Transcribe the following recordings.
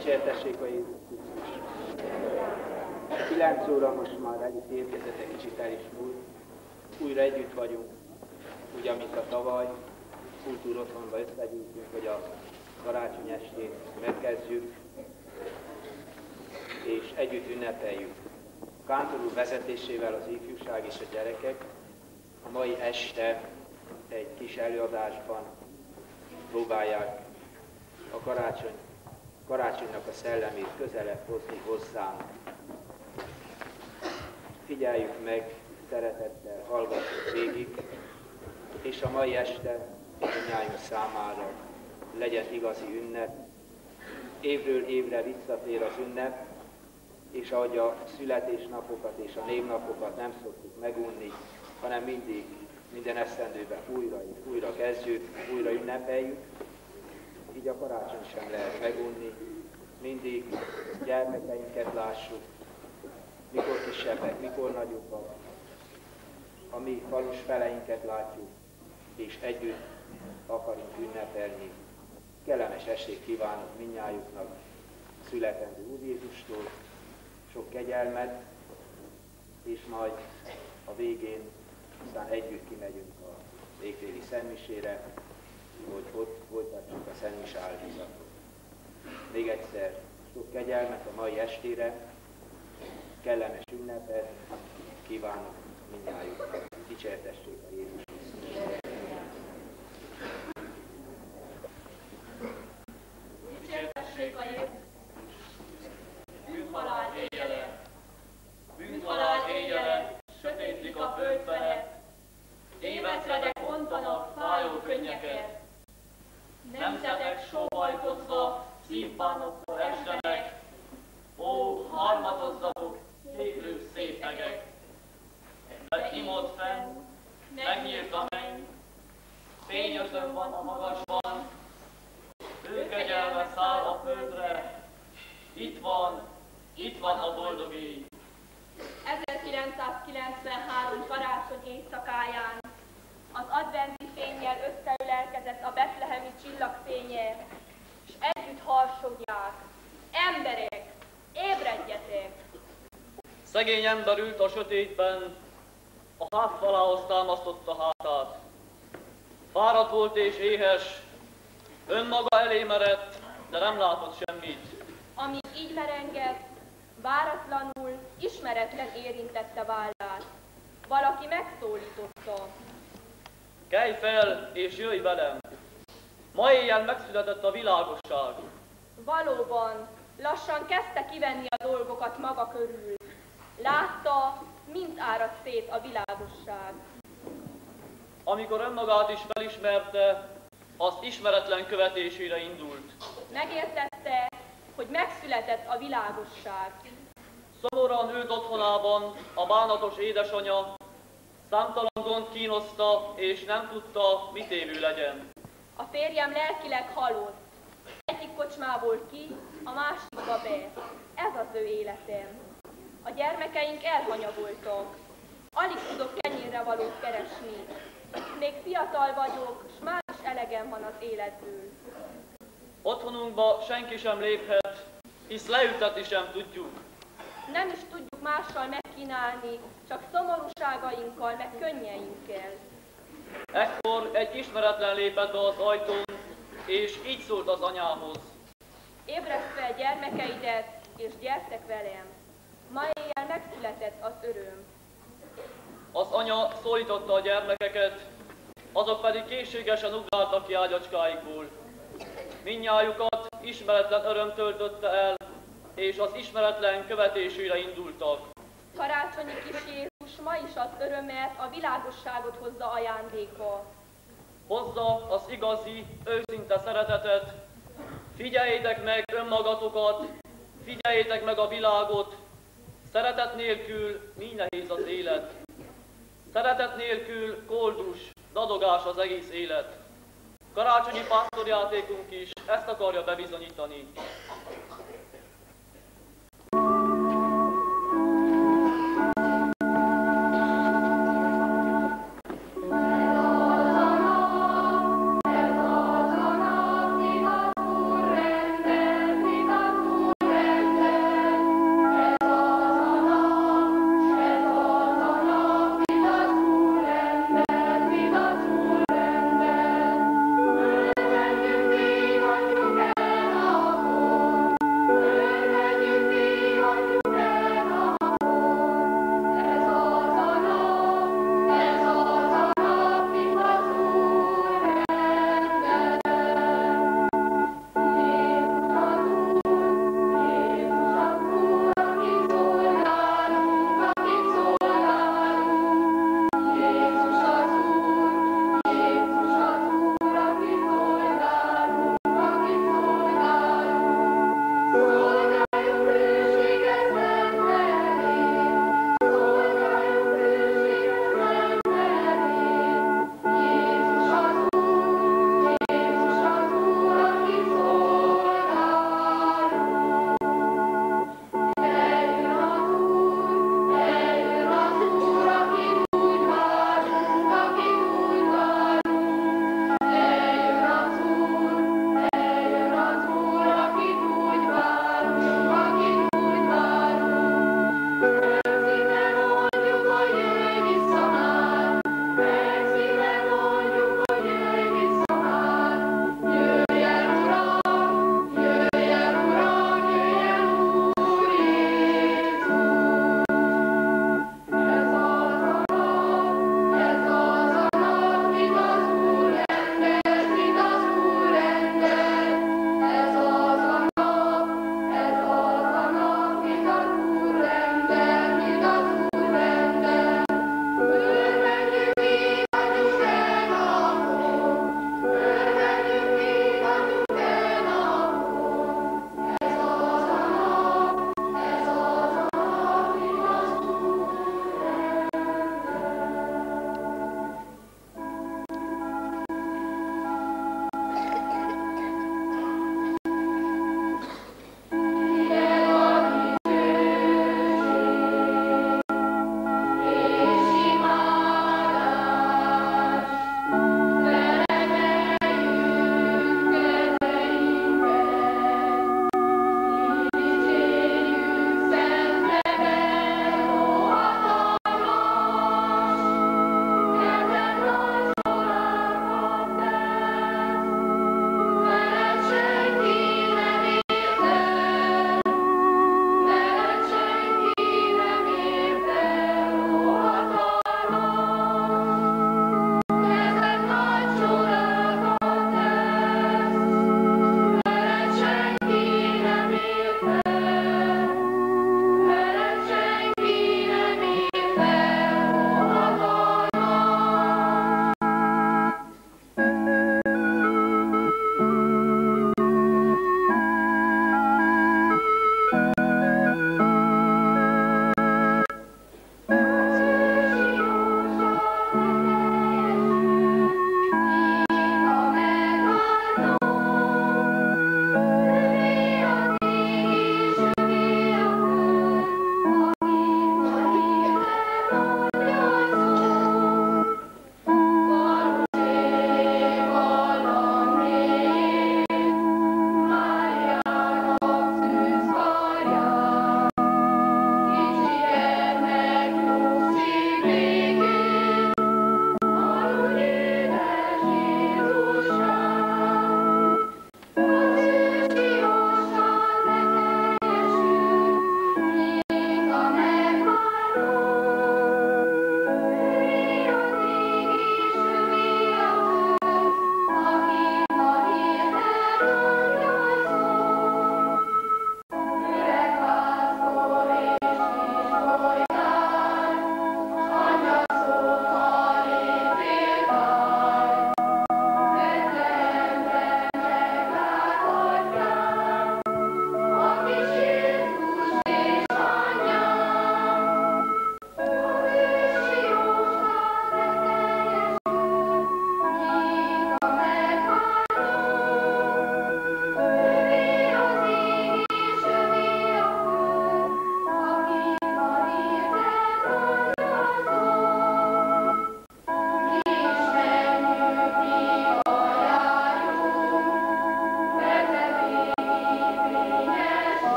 Dicsértessék a Jézus Krisztus. 9 óra most már el is érkezett, egy kicsit el is múlt. Újra együtt vagyunk, ugye, mint a tavaly, kultúrotthonba összegyűjtünk, hogy a karácsony estét megkezdjük, és együtt ünnepeljük. A kántor úr vezetésével az ifjúság és a gyerekek a mai este egy kis előadásban próbálják a karácsonynak a szellemét közelebb hozni hozzánk. Figyeljük meg, szeretettel hallgassuk végig, és a mai este mindnyájunk számára legyen igazi ünnep. Évről évre visszatér az ünnep, és ahogy a születésnapokat és a névnapokat nem szoktuk megunni, hanem mindig, minden esztendőben újra és újra kezdjük, újra ünnepeljük, így a karácsony sem lehet megunni, mindig gyermekeinket lássuk, mikor kisebbek, mikor nagyobbak, a mi falus feleinket látjuk, és együtt akarunk ünnepelni. Kellemes estét kívánok mindnyájuknak, születendő Úr Jézustól, sok kegyelmet, és majd a végén aztán együtt kimegyünk a végtéri szentmisére, hogy ott folytatjuk a szentmise áldozatot. Még egyszer sok kegyelmet a mai estére, kellemes ünnepet kívánok mindnyájuknak. Dicsértessék a Jézus Krisztus. Dicsértessék a Jézus! Bűnhalál éjjele, bűnhalál éjjele, sötétlik a föld felett, évezredek ontanak fájó könnyeket. Nemzetek sóhajtozva, szívbánatba esdenek, ó, harmatozzatok, széplő szépegek. Mert imod fenn, megnyílt a menny, fényözön van a magasban, ő kegyelme száll a földre, itt van a boldog éj. 1993 karácsony éjszakáján az adventi fénnyel összeölelkezett a betlehemi csillagfénye, és együtt harsogják: emberek, ébredjetek! Szegény ember ült a sötétben, a hátfalához támasztotta hátát. Fáradt volt és éhes, önmaga elé merett, de nem látott semmit. Amíg így merengett, váratlanul, ismeretlen érintette vállát. Valaki megszólította: Kelj fel és jöjj velem! Ma éjjel megszületett a világosság. Valóban, lassan kezdte kivenni a dolgokat maga körül. Látta, mint árad szét a világosság. Amikor önmagát is felismerte, az ismeretlen követésére indult. Megértette, hogy megszületett a világosság. Szomorúan ült otthonában a bánatos édesanyja, számtalan gond kínoszta, és nem tudta, mit évő legyen. A férjem lelkileg halott. Egyik kocsmából ki, a másikba be. Ez az ő életem. A gyermekeink elhanyagoltak. Alig tudok kenyérre valót keresni. Még fiatal vagyok, s már is elegem van az életből. Otthonunkba senki sem léphet, hisz leültetni sem tudjuk. Nem is tudjuk mással megkínálni, csak szomorúságainkkal, meg könnyeinkkel. Ekkor egy ismeretlen lépett be az ajtón, és így szólt az anyámhoz. Ébreszt fel gyermekeidet, és gyertek velem. Ma éjjel megszületett az öröm. Az anya szólította a gyermekeket, azok pedig készségesen ugráltak ki ágyacskáikból. Mindnyájukat ismeretlen öröm töltötte el, és az ismeretlen követésére indultak. Karácsonyi kis Jézus ma is az örömet, a világosságot hozza ajándékba. Hozza az igazi, őszinte szeretetet. Figyeljétek meg önmagatokat, figyeljétek meg a világot. Szeretet nélkül mi nehéz az élet. Szeretet nélkül koldus, dadogás az egész élet. Karácsonyi pásztorjátékunk is ezt akarja bebizonyítani. Thank you.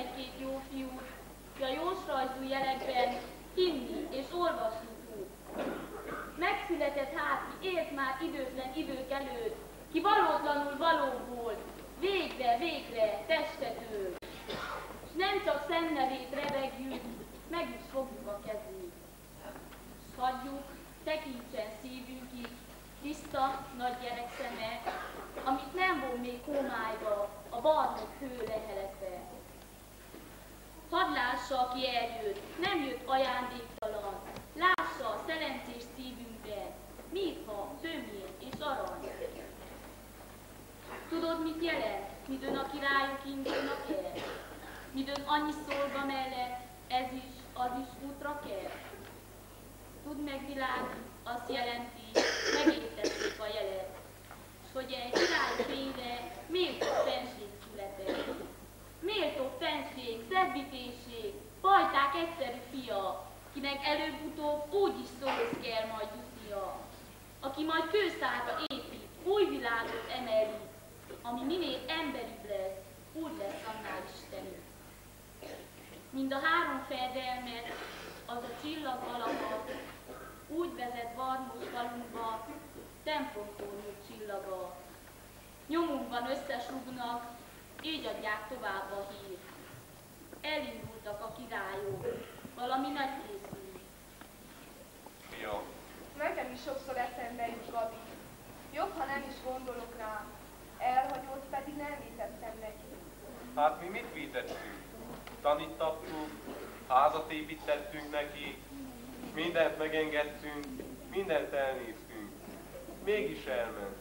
egy-két jó fiút, ki a jósrajzú jelekben hinni és olvasni tud. Megszületett hát, ki élt már időtlen idők előtt, ki valótlanul való volt, végre testet ölt. S nem csak szennevét revegjük, meg is fogjuk a kezét. S hagyjuk, tekintsen szívünkig, tiszta nagy gyerek szeme, amit nem von még homályba, a barnok hő leheletbe. Hadd lássa, aki eljött, nem jött ajándéktalan, lássa a szelencés szívünkben, mirha, tömény és arany. Tudod, mit jelent, midőn a királyok indulnak el? Midőn annyi szolga mellett ez is, az is útra kell? Tudd meg, világ, azt jelenti, megértették a jelet, s hogy egy király fényre méltó fenség született. Méltó fenség, szebbítéség, fajták egyszerű fia, kinek előbb-utóbb úgyis szóhoz kell majd jutnia, aki majd kőszárra épít, új világot emeli, ami minél emberibb lesz, úgy lesz annál istenibb. Mind a három fejedelmet, az a csillag alapat, úgy vezet Varmos falunkba, templomtornyok csillaga. Nyomunkban összesugnak, így adják tovább a hírt. Elindultak a királyok, valami nagy készül. Ja. Nekem is sokszor eszembe jut, Gabi. Jobb, ha nem is gondolok rá. Elhagyott pedig nem vétettem neki. Hát mi mit vétettünk? Tanítattuk, házat építettünk neki, mindent megengedtünk, mindent elnéztünk. Mégis elment.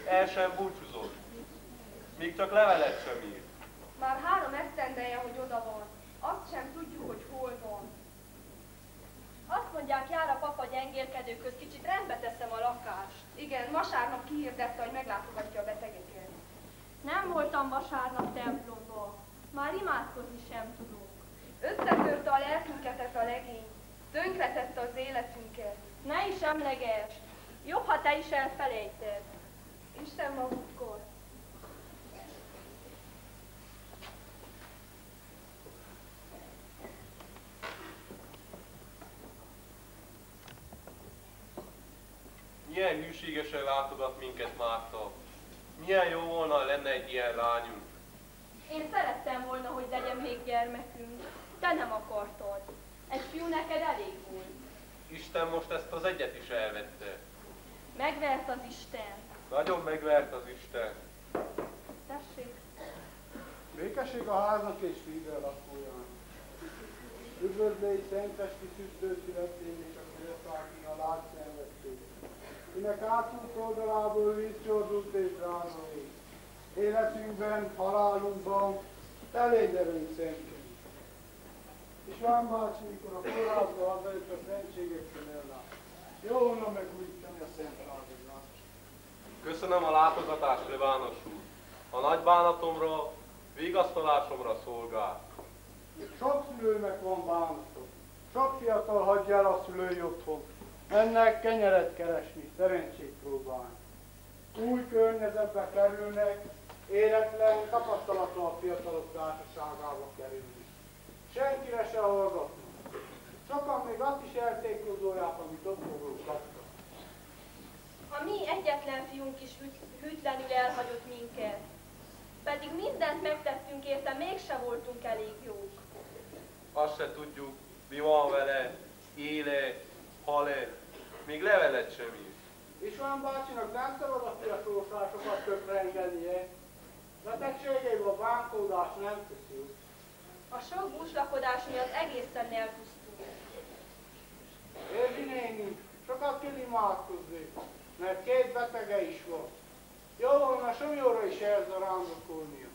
El sem búcsúzott. Még csak levelet sem írt. Már 3 esztendeje, hogy oda van. Azt sem tudjuk, hogy hol van. Azt mondják, jár a papa gyengélkedőköz, kicsit rendbe teszem a lakást. Igen, vasárnap kihirdette, hogy meglátogatja a betegeket. Nem voltam vasárnap templomba. Már imádkozni sem tudok. Összetörte a lelkünket ez a legény. Tönkretette az életünket. Ne is emlegesd. Jobb, ha te is elfelejted. Isten magukkor. Milyen hűségesen látogat minket Márta. Milyen jó volna, lenne egy ilyen lányunk. Én szerettem volna, hogy legyen még gyermekünk. Te nem akartad. Egy fiú neked elég volt. Isten most ezt az egyet is elvette. Megvert az Isten. Nagyon megvert az Isten. Tessék. Békesség a háznak és szívvel lakójának. Üdvözlégy szentesti szüzdő születén és a félszákin a látszenvedték. Kinek átút oldalából vízcsordult és drága ég. Életünkben, halálunkban, te légy velünk szentként. István bácsi, mikor a kórházba hazajött a szentségekkel ellát. Jó volna megújítani a szent házat. Köszönöm a látogatást, Levános úr. A nagy bánatomra, vigasztalásomra szolgál. Sok szülőnek van bánatok. Sok fiatal hagyja el a szülői otthon. Mennek kenyeret keresni, szerencsét próbálni. Új környezetbe kerülnek, életlen, tapasztalatlan fiatalok társaságába kerülni. Senkire se hallgatnak. Sokan még azt is eltékozolják, amit otthonról kaptak. A mi egyetlen fiunk is hűtlenül elhagyott minket. Pedig mindent megtettünk érte, mégse voltunk elég jók. Azt se tudjuk, mi van vele, éle, hal-e, még levelet sem ír. István bácsinak nem szabad a fiatalossásokat tökre engednie. Betegségéből a bánkódás nem készül. A sok búslakodás miatt egészen elpusztult. Érzi néni, sokat kell imádkozni, mert 2 betege is van. Jó volna Somjóra is elzarándokolnia.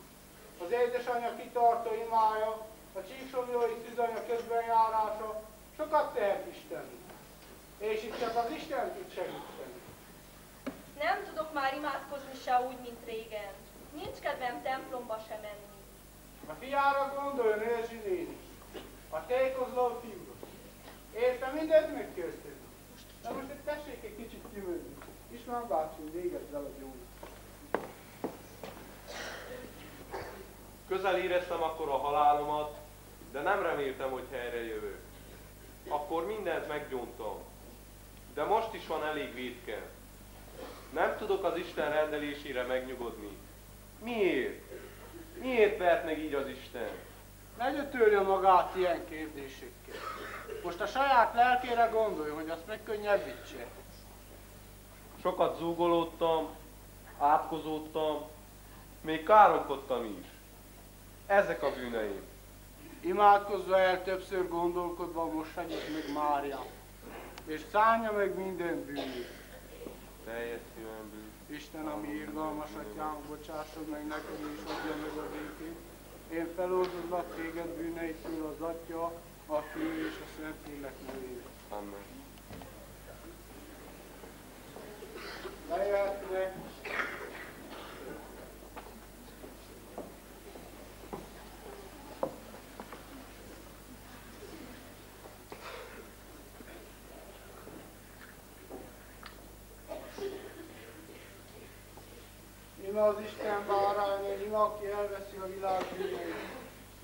Az édesanyja kitartó imája, a csíksomjói szűzanya közbenjárása sokat tehet Istennek. És itt csak az Isten tud segíteni. Nem tudok már imádkozni se úgy, mint régen. Nincs kedvem templomba se menni. A fiára gondoljon, Érzsi néni, a tékozló fiúra. Érte mindent megkértünk. Na most tessék egy kicsit kimondni. István bácsi, végezd el a gyógyat. közel éreztem akkor a halálomat, de nem reméltem, hogy helyre jövök. Akkor mindent meggyóntam. De most is van elég vétkem. Nem tudok az Isten rendelésére megnyugodni. Miért? Miért vert meg így az Isten? Ne gyötörje magát ilyen kérdésekkel. Most a saját lelkére gondolj, hogy azt megkönnyebbítse. Sokat zúgolódtam, átkozódtam, még káromkodtam is. Ezek a bűneim. Imádkozza el többször gondolkodva, most segít meg Mária, és szánja meg minden bűnét. Teljes szívem bűn. Isten, ami irgalmas atyám, bocsásson meg neked és adja meg a békét. Én feloldozlak téged bűneitől az Atya, a Fiú és a Szentlélek nevében. Amen. Lejöhetnek. Ime az Isten bárány, ime, aki elveszi a világ bűneit.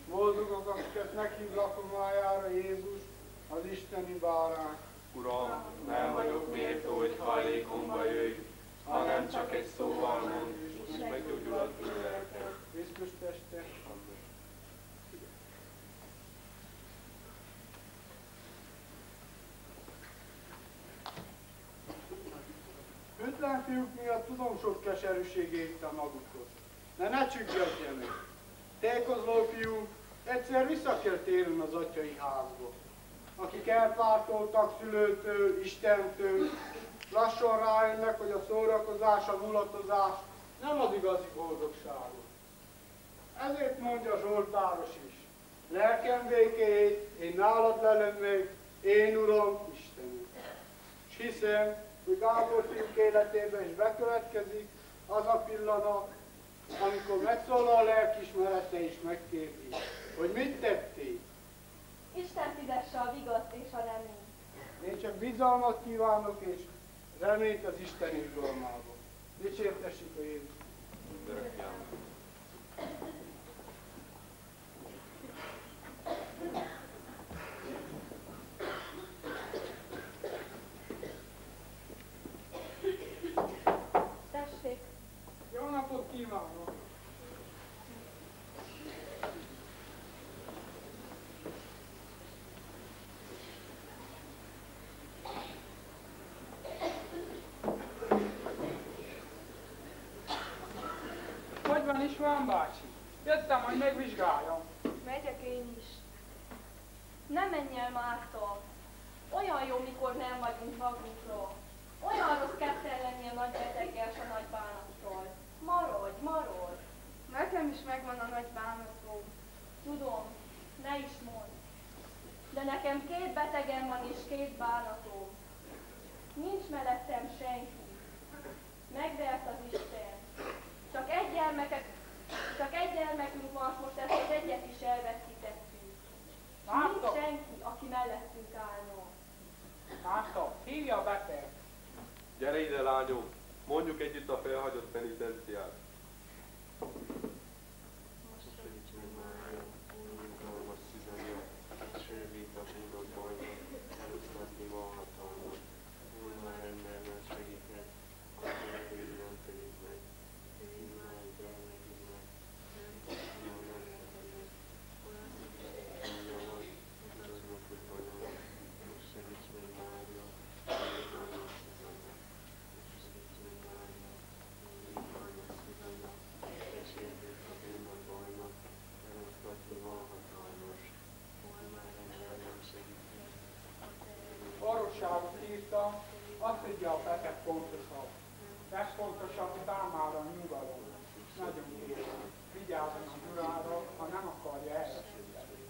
Boldogok, akiket meghívlak a májára, Jézus, az isteni bárány. Uram, nem vagyok méltó, hogy hajlékomba jöjj, hanem csak egy szóval mondd, és meggyógyul az én lelkem. Krisztus teste. Ötlen fiúk miatt tudom sok keserűségét a magukhoz. Ne csüggedjenek! Tékozló fiúk, egyszer vissza kell térni az atyai házba. Akik elpártoltak szülőtől, Istentől, lassan rájönnek, hogy a szórakozás, a mulatozás nem az igazi boldogságot. Ezért mondja Zsoltáros is, lelkem békéjét, én nálad lelem meg, én Uram, Istenem. És hiszem, hogy Gábor fiúk életében is bekövetkezik az a pillanat, amikor megszólal a lelkiismerete és megkérdi, hogy mit tettél. Isten fizesse a vigaszt és a reményt. Én csak bizalmat kívánok és reményt az Isten irgalmába. Dicsértessük a Jézus. Tessék, Jó napot kívánok! Hogy van István bácsi? Jöttem, hogy megvizsgáljam. megyek én is. Ne menj el, Márta. Olyan jó, mikor nem vagyunk magunkról. Olyan rossz kettel lenni a nagy beteggel s a nagy bánattól. Maradj, maradj. Nekem is megvan a nagy bánatom. Tudom, ne is mondd. De nekem 2 betegem van és 2 bánatom. Nincs mellettem senki. Megvert az Isten. Csak egy gyermekünk van, most ezt az egyet is elveszítettük. Nincs senki, aki mellettünk állna. Márta, hívja a beteg. Gyere ide, lányom, mondjuk együtt a felhagyott penitenciát. Orvosságot írtam, azt tudja a beteg fontosabb. Legfontosabb számára a nyugalom. Nagyon kérem, vigyázzon a Urára, ha nem akarja elveszíteni.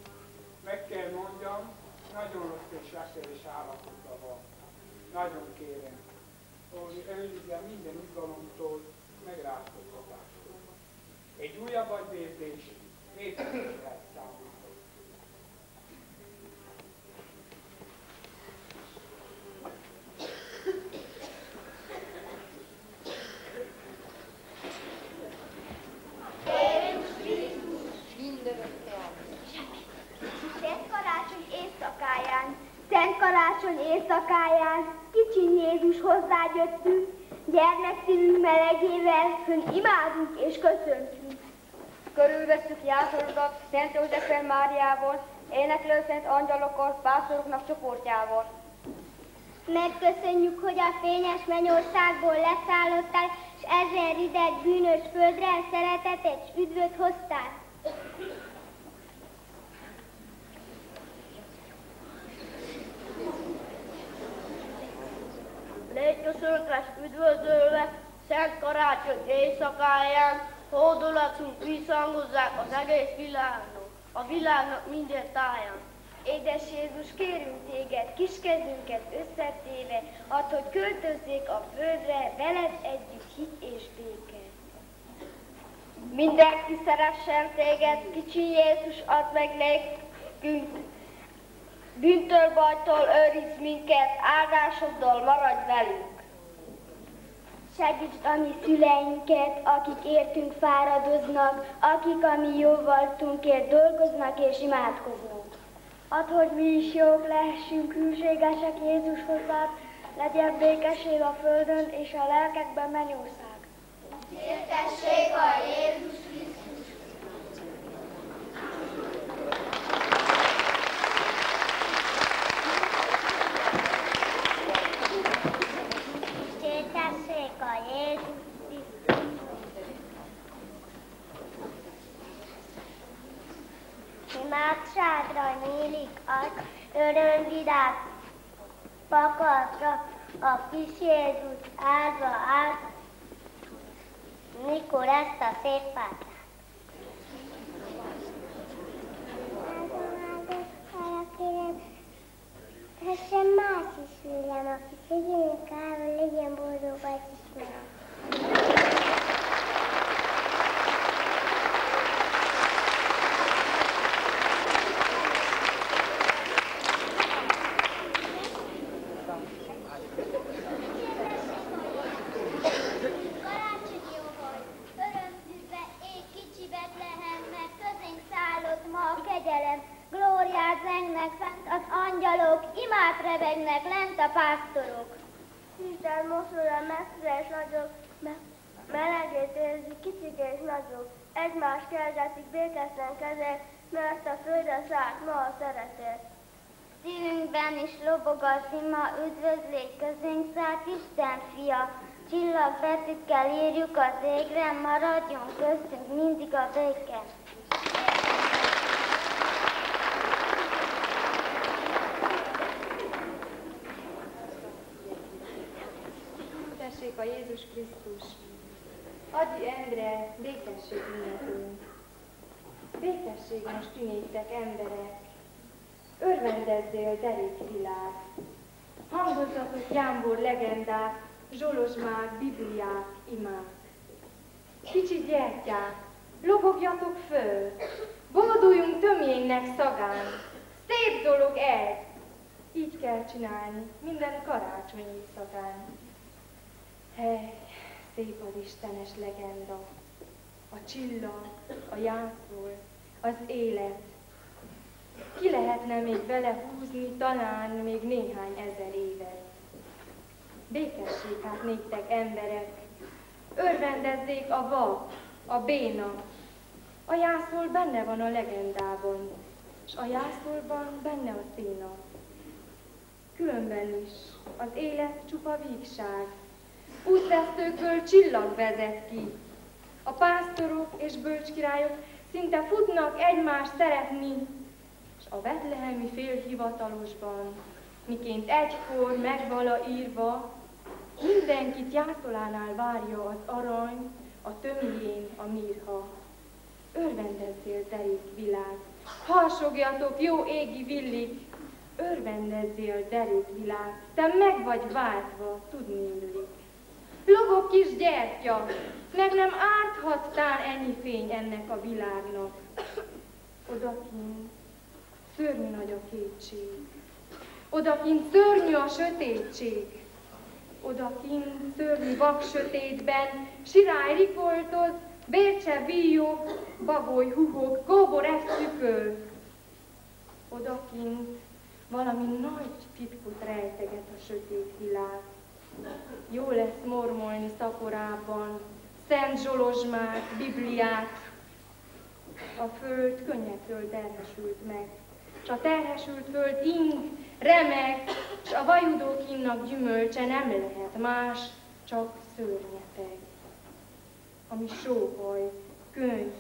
Meg kell mondjam, nagyon rossz és veszélyes állapotban van. Nagyon kérem, hogy őrizzen minden nyugalomtól, megrázkodástól. Egy újabb agyvérzés létezik lehet számára. éjszakáján kicsi Jézus hozzágyöttünk, gyermekszívünk melegével, hön imádunk és köszöntünk. Körülvesszük Jászorodat Szent Józseffel Máriával, éneklő szent angyalokkal, pásztoroknak csoportjával. Megköszönjük, hogy a fényes mennyországból leszállottál, és ezen rideg bűnös földre szeretetet és üdvöt hoztál. Légy köszönetes üdvözölve, Szent Karácsony éjszakáján, hódolatunk visszhangozzák az egész világnak, a világnak minden táján. Édes Jézus, kérünk téged, kis kezünket összetéve, add, hogy költözzék a földre, veled együtt hit és béke. Mindenki szeressen téged, kicsi Jézus, add meg nekünk, bűntől, bajtól őrizd minket, áldásoddal maradj velünk. Segítsd a mi szüleinket, akik értünk fáradoznak, akik a mi jó voltunkért dolgoznak és imádkoznak. Add, hogy mi is jók lehessünk, hűségesek Jézus hozzád, legyen békesség a földön és a lelkekben mennyország. Dicsértessék a Jézus Krisztus! Dicsértessék a Jézus Krisztus! Imádságra nyílik az örömvilág pakatra, a kis Jézus áldva állt, mikor ezt a szép fát. Hessen más is üljen, aki szegényen kárul, legyen boldog vagy ismerem. Lent a pásztorok. Isten mosolyra messzire és nagyobb, melegét érzi kicsik és nagyok. Egymás kergetik békesen kezek, mert a földre szállt ma a szeretet. Szívünkben is lobog az ima, üdvözlégy közénk szállt Isten fia. Csillagbetűkkel írjuk az égre, maradjon köztünk mindig a béke. A Jézus Krisztus, adj endre békesség minékünk. Békesség most tűnétek emberek, örvendezzél derék világ. Hangozzatok jámbor legendák, zsolozsmák, bibliák, imák. Kicsi gyertyák, lobogjatok föl, bolduljunk tömjénnek szagán. Szép dolog ez! Így kell csinálni minden karácsony éjszakán. Hely, szép az istenes legenda, a csillag, a jászol, az élet. Ki lehetne még vele húzni, talán még néhány ezer évet. Békesség hát néktek emberek, örvendezzék a vak, a béna. A jászol benne van a legendában, s a jászolban benne a szína. Különben is az élet csupa vígság, útvesztőkből csillag vezet ki. A pásztorok és bölcskirályok szinte futnak egymást szeretni, és a betlehemi félhivatalosban, miként egykor megvala írva, mindenkit jászolánál várja az arany, a tömjén a mirha. Örvendezzél, derék világ, harsogjatok, jó égi villik, örvendezzél, derék világ, te meg vagy váltva, tudni illik. Lobog kis gyertya, meg nem árthattál ennyi fény ennek a világnak. Odakint szörnyű nagy a kétség, odakint szörnyű a sötétség, odakint szörnyű vak sötétben, sirály rikoltoz, bércse víjog, bagoly huhog, kóbor eszüköl. Odakint Valami nagy titkot rejteget a sötét világ. Jó lesz mormolni szaporában, Szent Zsolozsmát, Bibliát. A föld könnyektől terhesült meg, s a terhesült föld ing, remeg, s a vajudók innak gyümölcse nem lehet más, csak szörnyeteg. Ami sóhaj, könyv,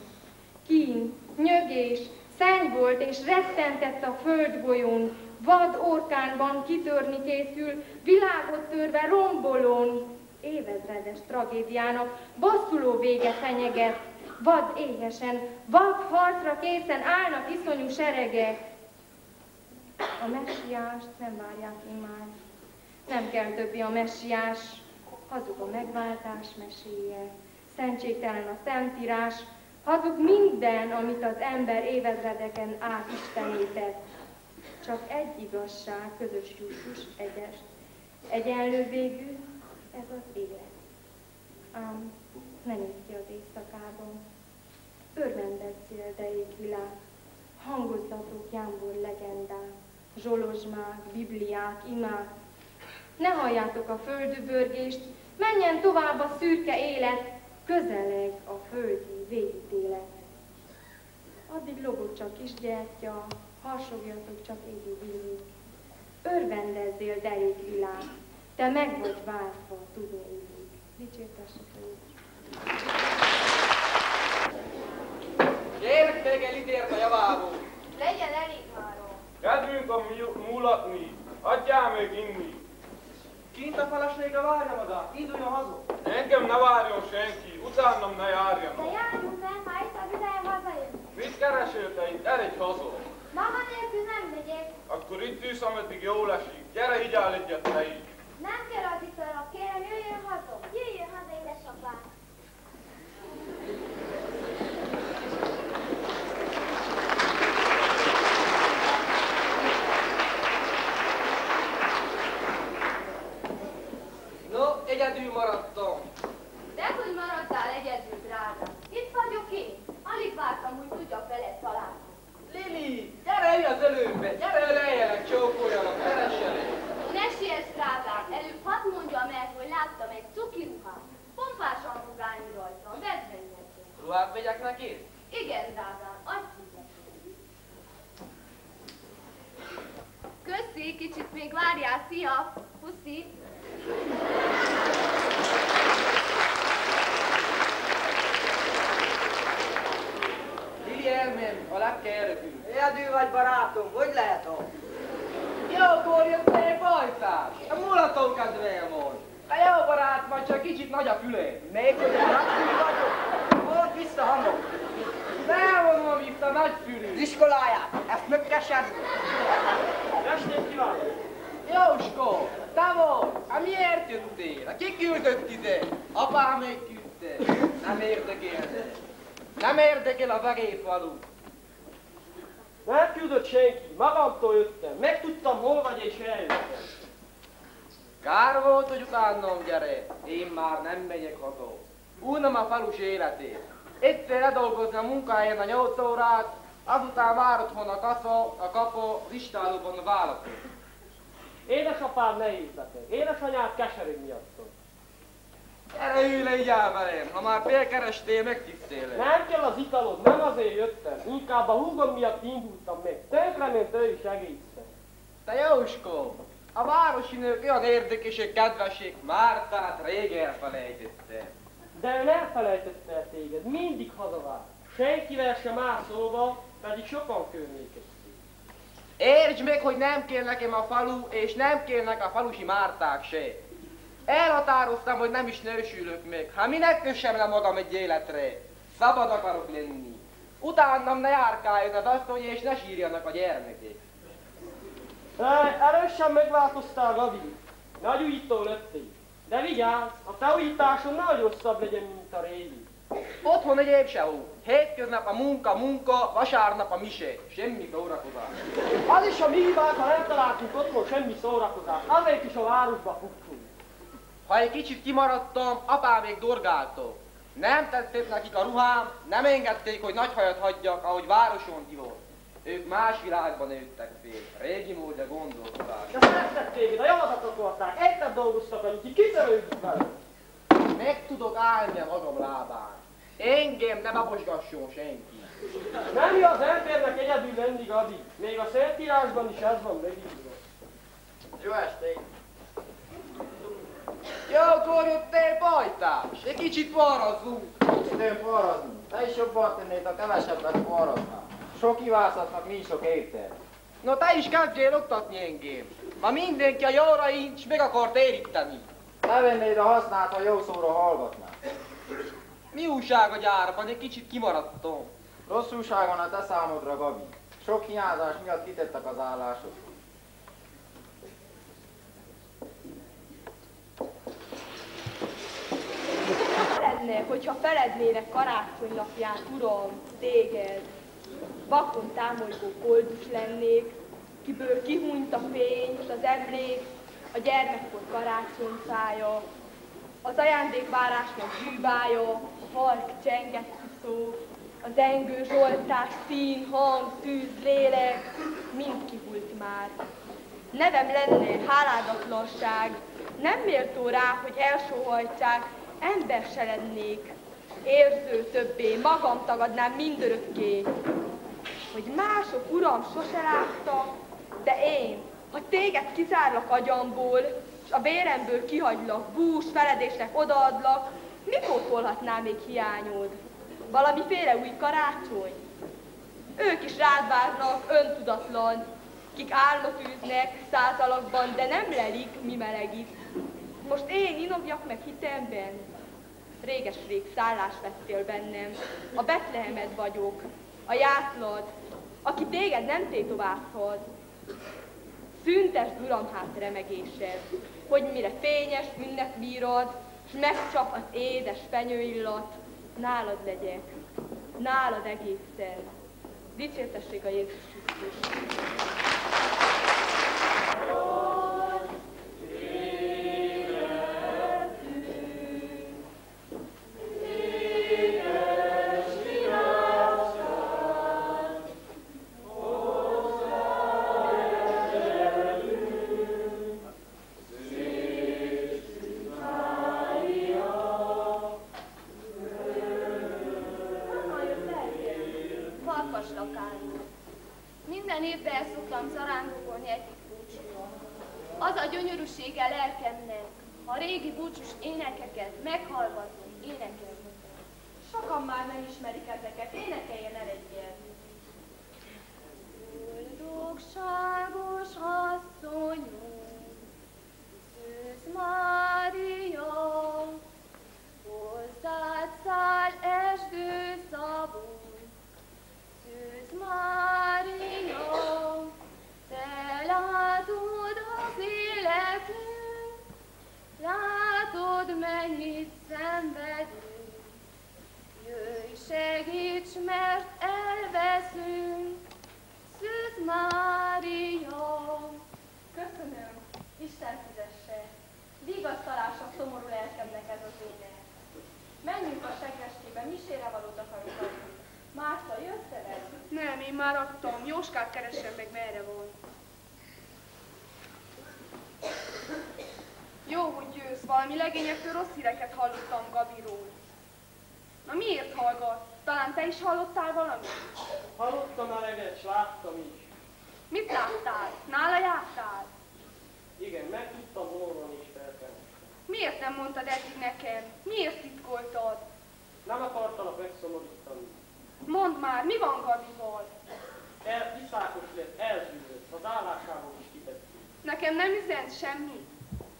kín, nyögés, szenny volt és rettentett a földgolyón, vad orkánban kitörni készül, világot törve rombolón, évezredes tragédiának bosszuló vége fenyeget, vad éhesen, vad harcra készen állnak iszonyú seregek. A messiást nem várják immár, nem kell többi a messiás, hazug a megváltás meséje, szentségtelen a szentírás, hazug minden, amit az ember évezredeken át istenített. Csak egy igazság, közös Jézus, egyest, egyenlő végű, ez az élet. Ám ne nézz ki az éjszakában, örvendezzél, de ég világ, hangozzatok jámbor legendák, zsolozsmák, bibliák, imák. Ne halljátok a földübörgést, menjen tovább a szürke élet, közeleg a földi végítélet. Addig lobog csak kisgyertya, harsogjatok csak égi villik. Örvendezzél, derék világ, te meg vagy váltva, tudni illik. Dicsértessük őt. Gyerek téged idért a javából. Legyen elég máról. Kedvünk a mulatni, adjál még inni. Kint a felesége várja magát, induljon haza. Engem ne várjon senki, utánam ne járjon. De járjunk el, ha itt az ideje hazajön. Mit keresél te itt? Eredj haza. Maga nélkül nem megyek. Akkor itt ülsz, ameddig jól esik. Gyere, higgyál egyet te is. Nem kell az italak, kérem, jöjjön haza. Jöjjön haza, édesapám. No, egyedül maradtam. Dehogy maradtál egyedül, drágám. Itt vagyok én. Alig vártam, hogy tudjak veled találni. Lili, gyere ülj az előmbe, gyere öleljelek, csókoljanak, keresselek. Ne siess, drágám, előbb hadd mondjam el, hogy láttam egy cuki ruhát. Pompásan fog állni rajta, vedd meg nekem. Ruhát vegyek neked? Igen, drágám, adj fizetni. Köszi, kicsit még várjál, szia, puszi. Lili elment, a lepke elröpül. Egyedül vagy, barátom, hogy lehet az? Jókor jöttél bajtás, a mulatom kedvél volt. A jó barát, majd csak kicsit nagy a füle. Még hogy a nagyfülű vagyok? Mondd vissza, hangok! Nem mondom itt a nagyfülű. Az iskoláját, ezt megkeserni. Estét kívánok! Jóskó, te vagy! Hát miért jöttél? Ki küldött ide? Apám még küldte. Nem érdekel. Nem érdekel a vegéfalú. Nem küldött senki, magamtól jöttem. Megtudtam, hol vagy és eljöttem. Kár volt, hogy utánam gyere. Én már nem megyek haza. Unom a falus életét. Egyszer ledolgozni a munkahelyen a 8 órát, azután vár otthon a kasza, a kapu, az istálóban a vállatot. Édesapám nehéz beteg, édesanyád keserű miattom. Gyere ülj le így áll velem, ha már félkerestél, megtisztélek. Nem kell az italod, nem azért jöttem, inkább a húgom miatt indultam meg. Tönkrement ő is egészen. Te Jóskó, a városi nők olyan érdekesek, kedvesek, Mártát rég elfelejtette. De ő elfelejtette el téged, mindig hazavár. Senkivel sem áll szóba, pedig sokan környékezték. Értsd meg, hogy nem kell nekem a falu, és nem kérnek a falusi Márták se. Elhatároztam, hogy nem is nősülök meg. Hát minek kössem le magam egy életre? Szabad akarok lenni. Utánam ne járkáljon az asszony, és ne sírjanak a gyermekek. Erősen megváltoztál, Gabi. Nagy újító lettél. De vigyázz, a te újításon nagyon rosszabb legyen, mint a régi. Otthon egyéb se volt. Hétköznap a munka, vasárnap a mise. Semmi szórakozás. Az is a mi hibánk, ha nem találtunk otthon semmi szórakozás. Azért is a városba futtunk. Ha egy kicsit kimaradtam, apám még dorgáltok. Nem tetszett nekik a ruhám, nem engedték, hogy nagy hajat hagyjak, ahogy városon ti volt. Ők más világban nőttek fél, régi módja gondolkodás. De szerettek téged, a javazatot volták, egyet dolgoztak, amit kitörődjük vele. Meg tudok állni a magam lábán. Engem ne babosgasson senki. Nem mi az embernek egyedül lenni, Gabi. Még a Szentírásban is ez van megírva. Jó estét! Jókor jöttél, pajtás! Egy kicsit forrazzunk! Kicsit forrazni. Te is jobban tennéd, ha kevesebbet forraznál. Sok ivászatnak nincs sok étel. No te is kezdjél oktatni engem. Ma mindenki a jóra incs meg akar téríteni. Te vennéd a hasznát, ha jó szóra hallgatnál. Mi újság a gyárban? Egy kicsit kimaradtam. Rossz újság van a te számodra, Gabi. Sok hiányzás miatt kitettek az állásod. Lenne, hogyha felednének karácsony napján, uram, téged. Vakon támolygó koldus lennék, kiből kihúnyt a fény, s az emlék, a gyermekkor karácsonyfája, az ajándékvárásnak bújbája, a halk csengetű szó, az engő zsoltás, szín, hang, tűz, lélek, mind kihult már. Nevem lenne háládatlanság, nem méltó rá, hogy elsóhajtsák, ember se lennék, érző többé, magam tagadnám mindörökké, hogy mások, uram, sose láttak, de én, ha téged kizárlak agyamból, s a véremből kihagylak, bús feledésnek odaadlak, mikor tolhatná még hiányod? Valamiféle új karácsony? Ők is rád várnak, öntudatlan, kik álmot űznek százalakban, de nem lelik, mi melegít. Most én inogjak meg hitemben? Réges-rég szállás vettél bennem, a Betlehemed vagyok, a jászlad, aki téged nem tétovázhat. Szüntesd, uram, hát remegésed, hogy mire fényes ünnepvírod, s megcsap az édes fenyőillat, nálad legyek, nálad egészen. Dicsértessék a Jézus Krisztus! Minden évben el szoktam zarándogolni egyik búcsúra. Az a gyönyörűsége lelkemnek, ha a régi búcsús énekeket meghallgatom, énekelhetem. Sokan már nem ismerik ezeket, énekeljen el egyet. Boldogságos asszonyom, Szűz Mária, hozzád száll esdő szavunk. Szűz Mária, te látod az életünk, látod, mennyit szenvedünk. Jöjj, segíts, mert elveszünk, Szűz Mária. Köszönöm, Isten fizesse. Vigasztalás a szomorú lelkemnek ez az ének. Menjünk a segrestébe, misére valót akarunk adni. Márta, jössz veled? Nem, én már adtam. Jóskát keresem meg, merre van. Jó, hogy jössz. Valami legényektől rossz híreket hallottam Gabiról. Na miért hallgat? Talán te is hallottál valamit? Hallottam eleget, s láttam is. Mit láttál? Nála jártál? Igen, megtudtam volna is felkenni. Miért nem mondtad eddig nekem? Miért titkoltad? Nem akartalak megszomorítani. Mondd már, mi van Gabival? Viszákos lett, elzűrött, az állásából is kitettük. Nekem nem üzent semmi.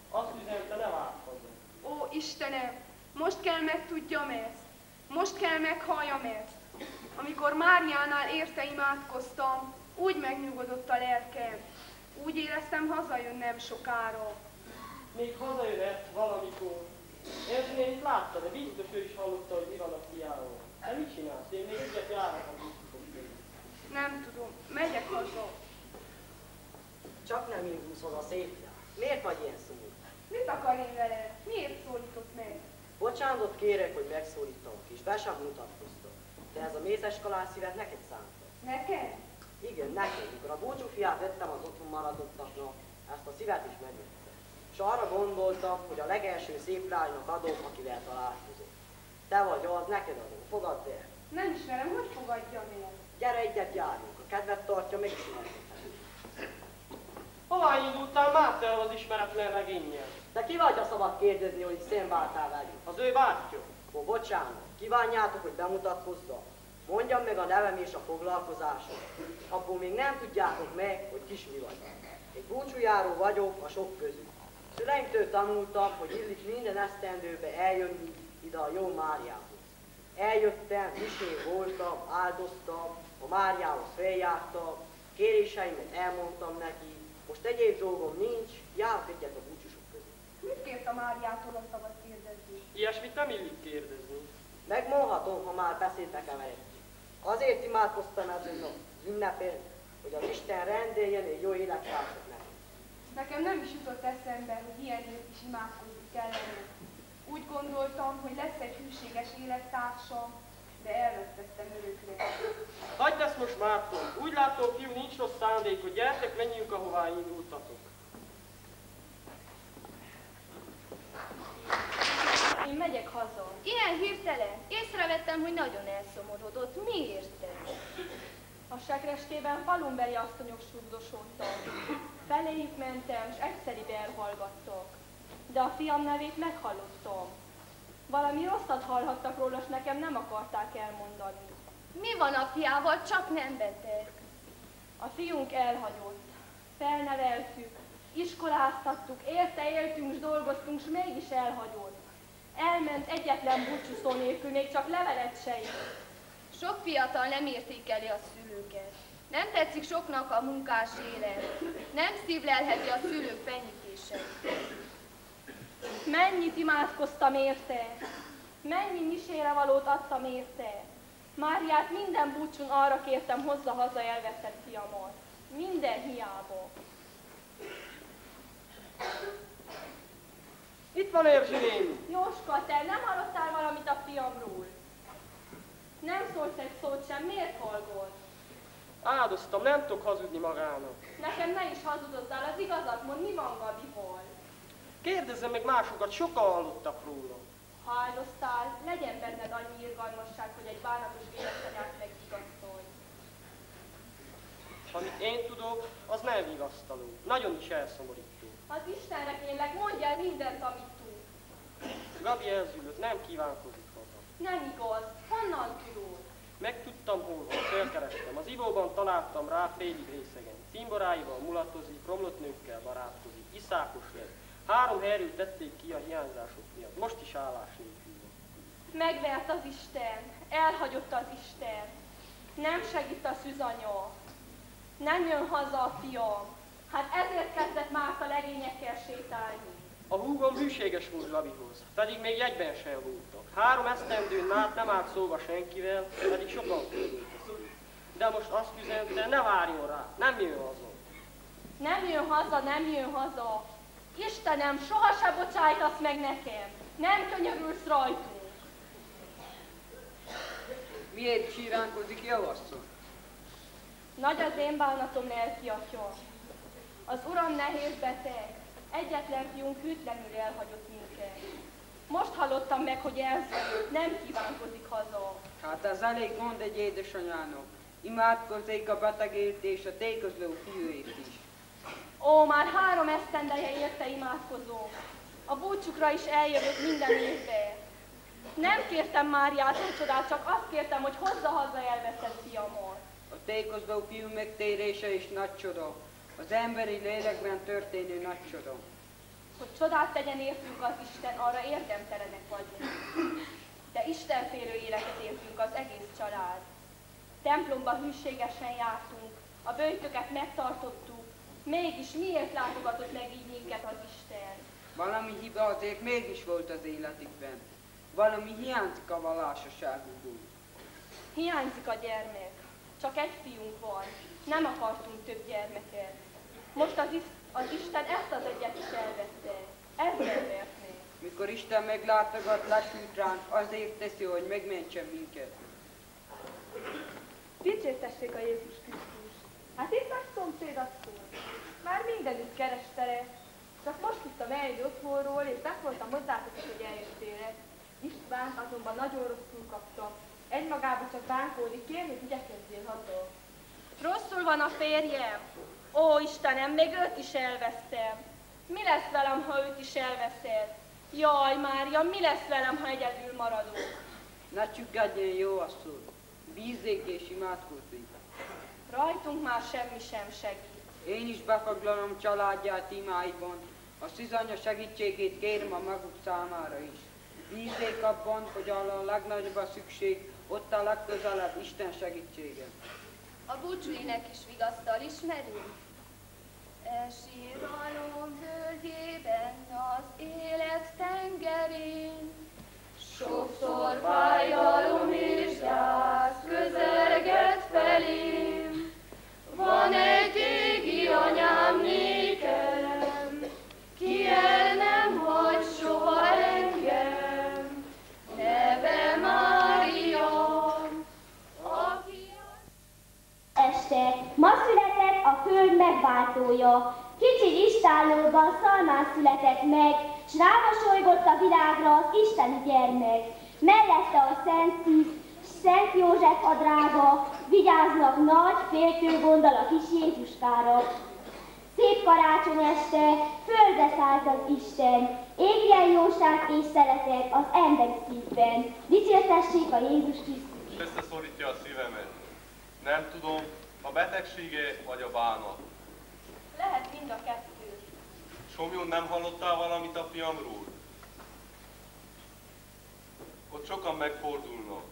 Azt üzente, ne várhatod. Ó, Istenem, most kell megtudjam ezt. Most kell meghalljam ezt. Amikor Máriánál érte imádkoztam, úgy megnyugodott a lelkem. Úgy éreztem, hazajön nem sokára. Még hazajön valamikor. Erzsébet látta, de biztos ő is hallotta, hogy mi van a fiával. De mit csinálsz? Én még egyet járok a biztos. Nem tudom, megyek haza. Csak nem indulsz haza, Széfia. Miért vagy ilyen szó? Mit akar én vele? Miért szólított meg? Bocsánatot kérek, hogy megszólítom, és be sem mutatkoztam. De ez a mézes kalászszívet neked szánta. Nekem? Igen, nekem, mikor a búcsúfiát vettem az otthon maradottaknak, ezt a szívet is megvettem. És arra gondoltam, hogy a legelső szép lánynak adom, akivel találkozom. Te vagy az, neked adom, fogadd el. Nem ismerem, hogy fogadjam el. Gyere egyet járjunk, a kedvet tartja, megismerhetem. Hová indultál már te az ismeretlen regénnyel? De ki vagy, ha szabad kérdezni, hogy szemváltál velünk? Az ő bátyja. Ó, bocsánat, kívánjátok, hogy bemutatkozzak? Mondjam meg a nevem és a foglalkozásom. Akkor még nem tudjátok meg, hogy kis mi vagy. Egy búcsújáró vagyok a sok közül. Szüleimtől tanultam, hogy illik minden esztendőbe eljönni ide a jó Máriához. Eljöttem, misén voltam, áldoztam, a Máriához feljártam, kéréseimet elmondtam neki, most egyéb dolgom nincs, járok egyet a búcsúsok közül. Mit kért a Máriától, a szabad kérdezni? Ilyesmit nem illik kérdezni. Megmondhatom, ha már beszédbe keveredtünk. Azért imádkoztam ezen az ünnepen, hogy az Isten rendeljen egy jó élettársat nekem. Nekem nem is jutott eszembe, hogy ilyenért is imádkozni kellene. Úgy gondoltam, hogy lesz egy hűséges élettársam, de elvesztettem örökre. Hagyd ezt most, Márton. Úgy látom, fiú, nincs rossz szándék, hogy gyertek, menjünk, ahová indultatok. Én megyek haza. Ilyen hirtelen. Észrevettem, hogy nagyon elszomorodott. Miért te? A sekrestében falunbeli asszonyok sugdosódtak. Feléjük mentem, s egyszeribe elhallgattak. De a fiam nevét meghallottam. Valami rosszat hallhattak róla, s nekem nem akarták elmondani. Mi van a fiával, csak nem beteg? A fiunk elhagyott. Felneveltük, iskoláztattuk, érte éltünk, s dolgoztunk, s mégis elhagyott. Elment egyetlen búcsúszó nélkül, még csak levelet se írt. Sok fiatal nem értékeli a szülőket. Nem tetszik soknak a munkás élet. Nem szívlelheti a szülők fenyítéseit. Mennyit imádkoztam érte, mennyi misére valót adtam érte. Máriát minden búcsún arra kértem, hozza haza elveszett fiamat. Minden hiába. Itt van Erzsébét! Jóska, te nem hallottál valamit a fiamról? Nem szólsz egy szót sem, miért hallgod? Áldoztam, nem tudok hazudni magának. Nekem ne is hazudozzál, az igazat mond, mi van Gabival? Kérdezzem meg másokat, sokan hallottak róla. Ha áldoztál, legyen benned annyi irgalmasság, hogy egy bánatos véletlenát megvigasztolj. Amit én tudok, az nem vigasztaló. Nagyon is elszomorító. Az Istenre kérlek, mondj el mindent, amit tud. Gabi elzülött, nem kívánkozik haza. Nem igaz. Honnan tudod? Megtudtam hol van, felkerestem. Az ivóban találtam rá félig részegen. Cimboráival mulatozik, romlott nőkkel barátkozik, iszákos lett. 3 helyről tették ki a hiányzások miatt. Most is állás nélkül van. Megvert az Isten, elhagyott az Isten. Nem segít a szűzanya. Nem jön haza a fiam. Hát ezért kezdett Márta legényekkel sétálni. A húgom hűséges volt Gabihoz, pedig még egyben sem voltak. 3 esztendőn át nem állt szóba senkivel, pedig sokan körülöttek. De most azt üzente, ne várjon rá, nem jön haza. Nem jön haza, nem jön haza. Istenem, sohasem bocsájtasz meg nekem. Nem könyörülsz rajtunk. Miért síránkozik, javasszony? Nagy az én bánatom, lelki atya. Az uram nehéz beteg. Egyetlen fiunk hűtlenül elhagyott minket. Most hallottam meg, hogy elszorult, nem kívánkozik haza. Hát ez elég gond egy édesanyának. Imádkozzék a betegért és a tékozló fiúért is. Ó, már 3 esztendeje érte imádkozom. A búcsukra is eljövök minden évbe. Nem kértem Máriától csodát, csak azt kértem, hogy hozza haza elveszett fiamat. A tékozló fiú megtérése is nagy csoda. Az emberi lélekben történő nagy csoda. Hogy csodát tegyen értünk az Isten, arra érdemtelenek vagyunk. De istenfélő életet éltünk az egész család. Templomba hűségesen jártunk, a böjtöket megtartottuk, mégis miért látogatott meg így minket az Isten? Valami hiba azért mégis volt az életükben. Valami hiányzik a vallásoságukból. Hiányzik a gyermek. Csak egy fiunk van. Nem akartunk több gyermeket. Most az Isten ezt az egyet is elvette. Ezzel vert meg. Mikor Isten meglátogat, lesült ránk, azért teszi, hogy megmentsen minket. Dicsértessék a Jézus Krisztus! Hát itt nagy szomszédat szól. Már mindenütt kerestelek. Csak most tudtam eljönni otthonról, és befoltam hozzátok, hogy eljöttél. István azonban nagyon rosszul kapta. Egymagában csak bánkódik, kérni, hogy igyekezzél haza. Rosszul van a férjem. Ó, Istenem, még őt is elvesztem. Mi lesz velem, ha őt is elveszed? Jaj, Mária, mi lesz velem, ha egyedül maradok? Ne csüggedjen, jó asszony. Bízzék és imádkozzék. Rajtunk már semmi sem segít. Én is befoglalom családját imáiban. A szűzanya segítségét kérem a maguk számára is. Bízzék abban, hogy a legnagyobb a szükség, ott a legközelebb Isten segítsége. A búcsúinek is vigasztal, ismerünk? Síralom völgyében, az élet tengerén, sokszor fájdalom és gyász közelget felém. Van egy égi anyám nékem, ki el nem hagy soha engem, neve Mária. Este ma született a föld megváltója. Kicsi istállóban szalmán született meg, s rámosolygott a világra az isteni gyermek. Mellette a Szent Szív, Szent József a drága, vigyáznak nagy, féltő gonddal a kis Jézuskára. Szép karácsony este, földre szállt az Isten, égjen jóság és szeretet az ember szívben. Dicsértessék a Jézus Krisztus. Összeszorítja a szívemet. Nem tudom, a betegsége vagy a bánat. Lehet mind a kettő. Somjon, nem hallottál valamit a fiamról? Ott sokan megfordulnak.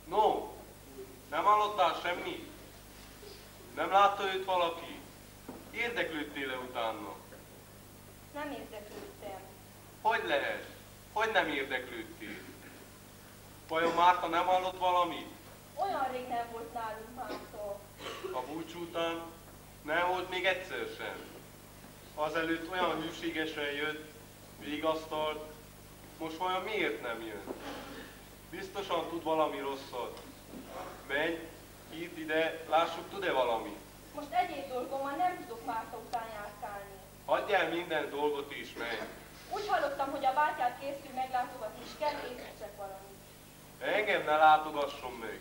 No, nem hallottál semmit? Nem látta őt valaki? Érdeklődtél-e utána? Nem érdeklődtem. Hogy lehet? Hogy nem érdeklődtél? Vajon Márta nem hallott valamit? Olyan rég nem volt nálunk Márta. A búcsú után nem volt még egyszer sem. Azelőtt olyan hűségesen jött, vigasztalt, most vajon miért nem jön? Biztosan tud valami rosszat. Menj, hívd ide, lássuk, tud-e valamit. Most egyéb dolgommal nem tudok Márta után járkálni. Hagyj el minden dolgot is, menj. Úgy hallottam, hogy a bátyát készül meglátogatni, és kell észrecsek valamit. Engem ne látogasson meg.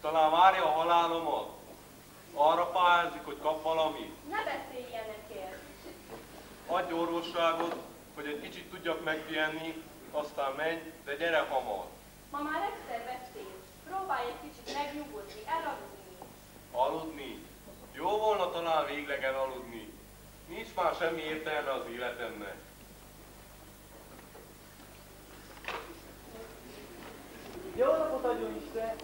Talán várja a halálomat. Arra pályázik, hogy kap valamit. Ne beszélj ilyenekért. Adj orvosságot, hogy egy kicsit tudjak megpihenni, aztán menj, de gyere hamar. Ma már egyszer vettél. Próbálj egy kicsit megnyugodni, elaludni. Aludni? Jó volna talán végleg elaludni. Nincs már semmi értelme az életemnek. Jó napot adjon Isten!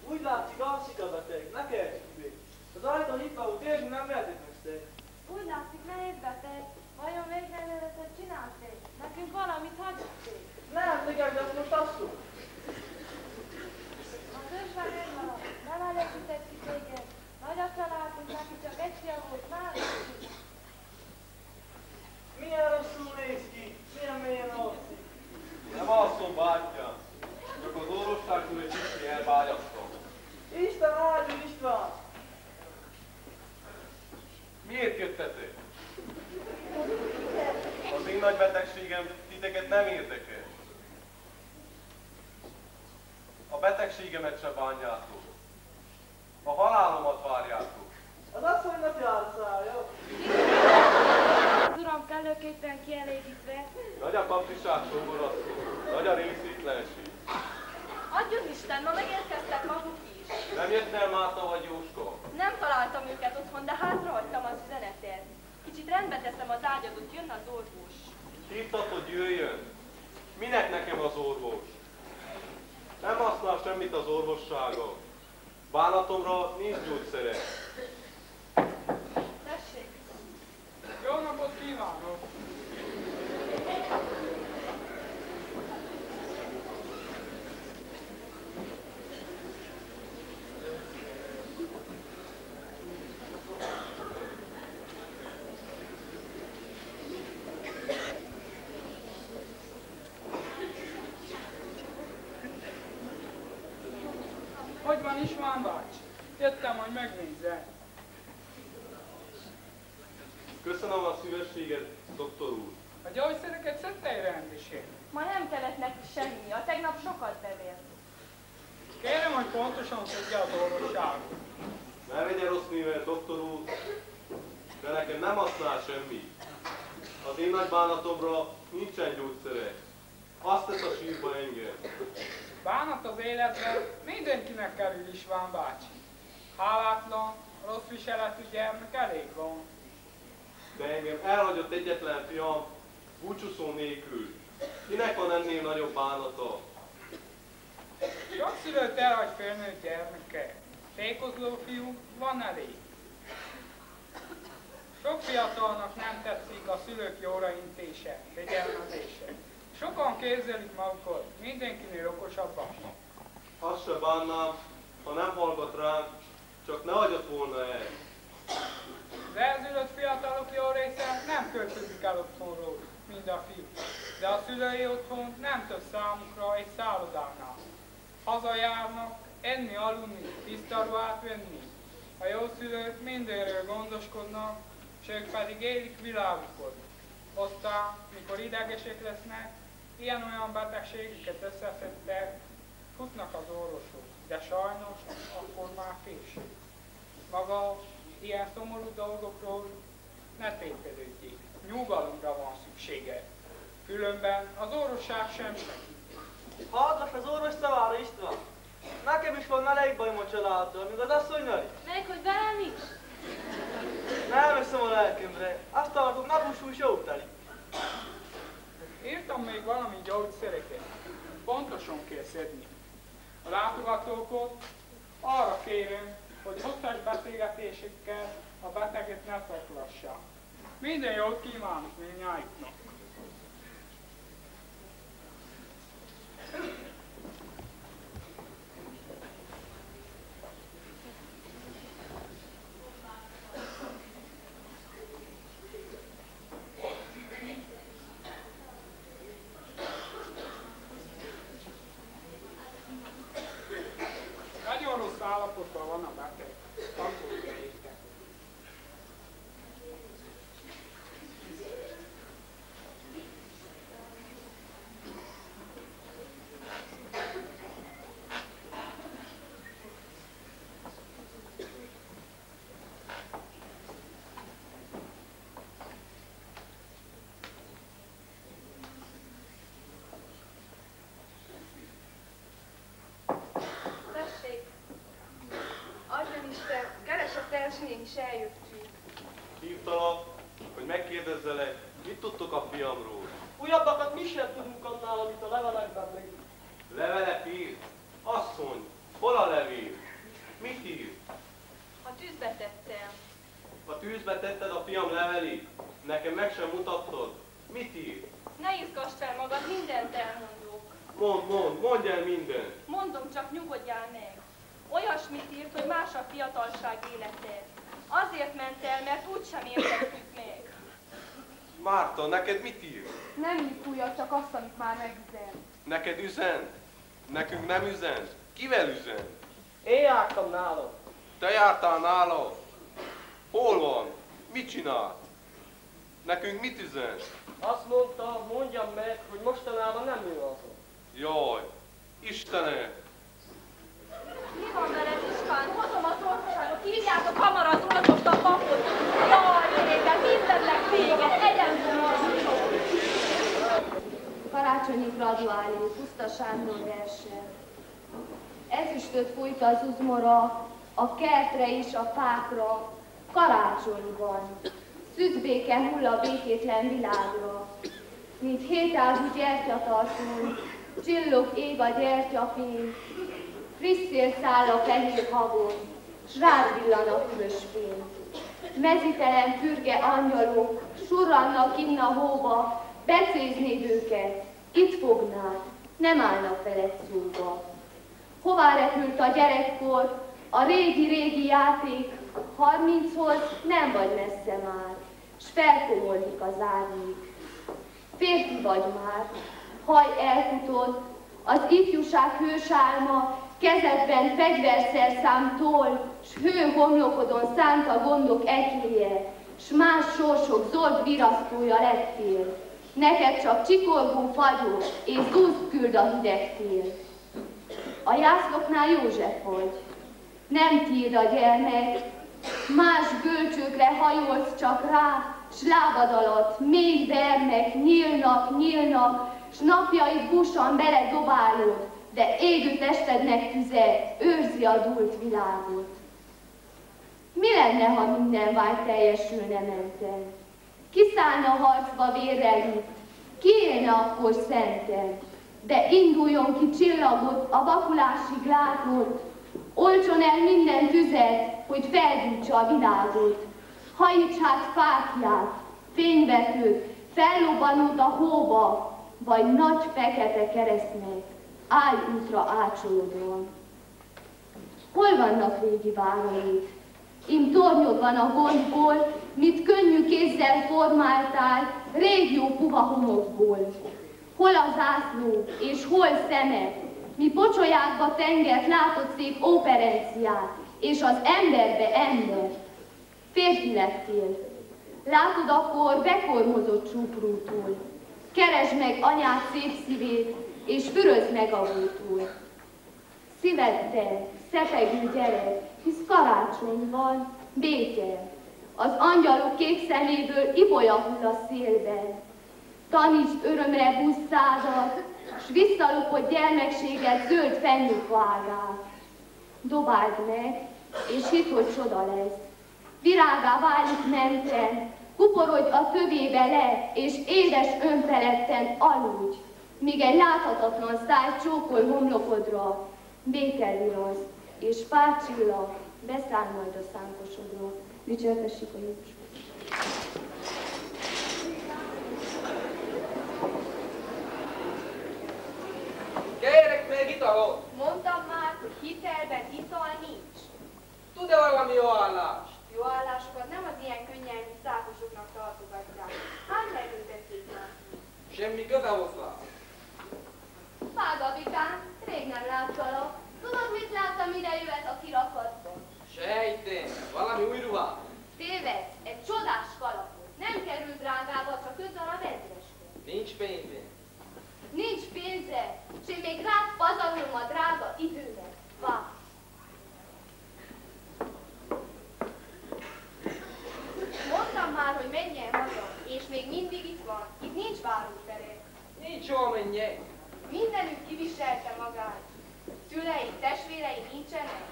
Úgy látszik, alszik a beteg, ne kertsük még. Az ajtó nyitva volt, érni nem mehetek meg. Úgy látszik, nehéz beteg. Vajon végrendeletet csinálték? Nekünk valamit hagyotték. Nem, nekem, de azt most asszuk. Az ősvány megmaradt. Nem elégített ki téged. Nagy a családunk, neki csak egy fia volt, már is. Milyen rosszul néz ki, milyen mélyen alszik. Nem alszom, bátyám. Csak az orvosságtól egy kicsi elvágyaztam. Isten áldjon István! Miért jöttetek? Az én nagy betegségem titeket nem érdekel. A betegségemet se bánjátok. A halálomat várjátok. Az asszonynak jár a szája. Az uram kellőképpen kielégítve. Nagy a kapcsiság, Songorasszony. Nagy a részvétlenség. Adjon Isten, ma megérkeztek maguk is. Nem jött el Márta vagy Jóska? Nem találtam őket otthon, de hátrahagytam az üzenetet. Kicsit rendbe teszem az ágyadot, jön az orvos. Hívtad, hogy jöjjön. Minek nekem az orvos? Nem használ semmit az orvossága. Bánatomra nincs gyógyszere. Tessék! Jó napot kívánok! Hogy van István bácsi? Jöttem, hogy megnézzem. Köszönöm a szívességet, doktor úr. A gyógyszereket szedte rendesen. Ma nem kellett neki semmi, a tegnap sokat bevért. Kérem, hogy pontosan szedje az orvosságot. Ne vegye rossz néven, doktor úr, de nekem nem használ semmi. Az én nagy bánatomra nincsen gyógyszere. Azt tesz a sírba engem. Bánat az életben mindenkinek kerül István bácsi. Hálátlan, rossz viseletű gyermek elég van. De engem elhagyott egyetlen fiam, búcsúszó nélkül. Kinek van ennél nagyobb bánata? Sok szülőt elhagy felnőtt gyermeke. Tékozló fiú van elég. Sok fiatalnak nem tetszik a szülők jóra intése, figyelmezése. Sokan képzelik magukat, mindenkinél okosabbak. Azt se bánnám, ha nem hallgat rám, csak ne hagyott volna el. Az elszülött fiatalok jó része nem költözik el otthonról, mint a fiú, de a szülői otthon nem több számukra egy szállodánál. Hazajárnak, enni, aludni, tiszta ruhát venni. A jó szülők mindenről gondoskodnak, és ők pedig élik világukat. Aztán, mikor idegesek lesznek, ilyen-olyan betegségeket összeszedtek, futnak az orvoshoz, de sajnos akkor már késő. Maga ilyen szomorú dolgokról ne tévedődjék, nyugalomra van szüksége. Különben az orvosság sem segít. Hallgass az orvos szavára, István! Nekem is van elég bajom a családtól, míg az asszonynal is. Meg, hogy velem is? Nem veszem a lelkemre. Azt tartom, napusús jó telik. Írtam még valami gyógyszereket. Pontosan kell szedni. A látogatókat arra kérem, hogy hosszas beszélgetésekkel a beteget ne szaklassák. Minden jót kívánok mindnyájuknak! Nagyon rossz állapotban van a beteg. Akkor kell érte. Tessék! Adjon Isten, keresett elsőnék is eljöttünk. Hívtalak, hogy megkérdezzelek, mit tudtok a fiamról? Újabbakat mi sem tudunk annál, amit a levelekben meg. Levelet ír? Asszony, hol a levél? Mit ír? A tűzbe tettem. A tűzbe tetted a fiam levelét? Nekem meg sem mutattad. Mit ír? Ne izgass fel magad, mindent elmondok. Mondj el mindent. Mondom, csak nyugodjál meg. Olyasmit írt, hogy más a fiatalság élete. Azért ment el, mert úgysem értettük meg. Márta, neked mit ír? Nem írt újat, csak azt, amit már megüzen. Neked üzen? Nekünk nem üzen? Kivel üzen? Én jártam nála. Te jártál nála? Hol van? Mit csinál? Nekünk mit üzen? Azt mondta, mondjam meg, hogy mostanában nem ő azon. Jaj, Istenem! Mi van veled, István? Hozom az orvoságot, hívjátok hamar az orvost a papot. Jaj, régen, mindennek véget, egyenlő maradjon. Karácsonyi graduálé, Puszta Sándor verse. Ezüstöt fújt az uzmora, a kertre és a fákra, karácsony van. Szűzbéke hull a békétlen világra. Mint hétágú gyertyatartón, csillog ég a gyertyafény, friss szél száll a fehér havon, s rád villan a vörös fény. Mezitelen fürge angyalok surrannak inn a hóba, becéznéd őket, itt fognád, nem állnak veled szóba. Hová repült a gyerekkor, a régi-régi játék, 30-hoz nem vagy messze már, s felkomoldik az árnyék. Férfi vagy már, haj elfutod, az ifjúság hősálma kezedben fegyverszerszám toll, s hő homlokodon szánta gondok ekléje, s más sorsok zord virasztója lettél. Neked csak csikorgó fagyó és dúszt küld a hideg tél. A jászloknál József vagy, nem tiéd a gyermek, más bölcsőkre hajolsz csak rá, s lábad alatt mély vermek nyílnak, s napjaid busan beledobálod, de égő testednek tüze őrzi a dúlt világot. Mi lenne, ha minden vágy teljesülne menten? Kiszállna harcba vérrel itt, ki élne akkor szenten? De induljon ki csillagot, a vakulásig látott, oltson el minden tüzet, hogy felgyújtsa a világot. Hajíts hát fákját, fényvetőt, fellobbanod a hóba, vagy nagy fekete keresztnek, állj útra ácsolodva. Hol vannak régi váraid? Im tornyod van a gondból, mit könnyű kézzel formáltál, régió puha homokból. Hol a zászló, és hol szemed, mi pocsolyákba tengert látott szép operenciát, és az emberbe ember. Férfi lettél. Látod akkor bekormozott csúprútól. Keresd meg anyád szép szívét, és fürözd meg a vútól. Szíved te, szepegű gyerek, hisz karácsony van, béke. Az angyalok kék szeméből ibolya hull a szélben. Tanítsd örömre buszádat, s visszalopott gyermekséget zöld fenyőfágát. Dobáld meg, és hidd, hogy csoda lesz. Virágá válik menten, kuporodj a tövébe le, és édes önfeledten aludj, míg egy láthatatlan száj csókol homlokodra, békelirasz, és pár csillag beszáll majd a szánkosodra. Dicsértessük a Jézus. Kérek még italot! Mondtam már, hogy hitelben ital nincs. Tud-e valami jó állást? Jó állásokat nem az ilyen könnyen szákosoknak tartogatják. Hát megültették már. Semmi köze hozzá. Fágabikám, rég nem láttalak. Tudod, mit láttam ide jövet a kirakatban? Sejtén, valami új ruhát. Tévedsz, egy csodás kalapot. Nem kerül drágába, csak 5 darab ezreske. Nincs pénzén. Nincs pénze, s én még rád pazarolom a drága időmet. Várj! Mondtam már, hogy menjen haza, és még mindig itt van. Itt nincs várótere. Nincs hol menjek. Mindenük kiviselte magát. Szülei, testvérei nincsenek?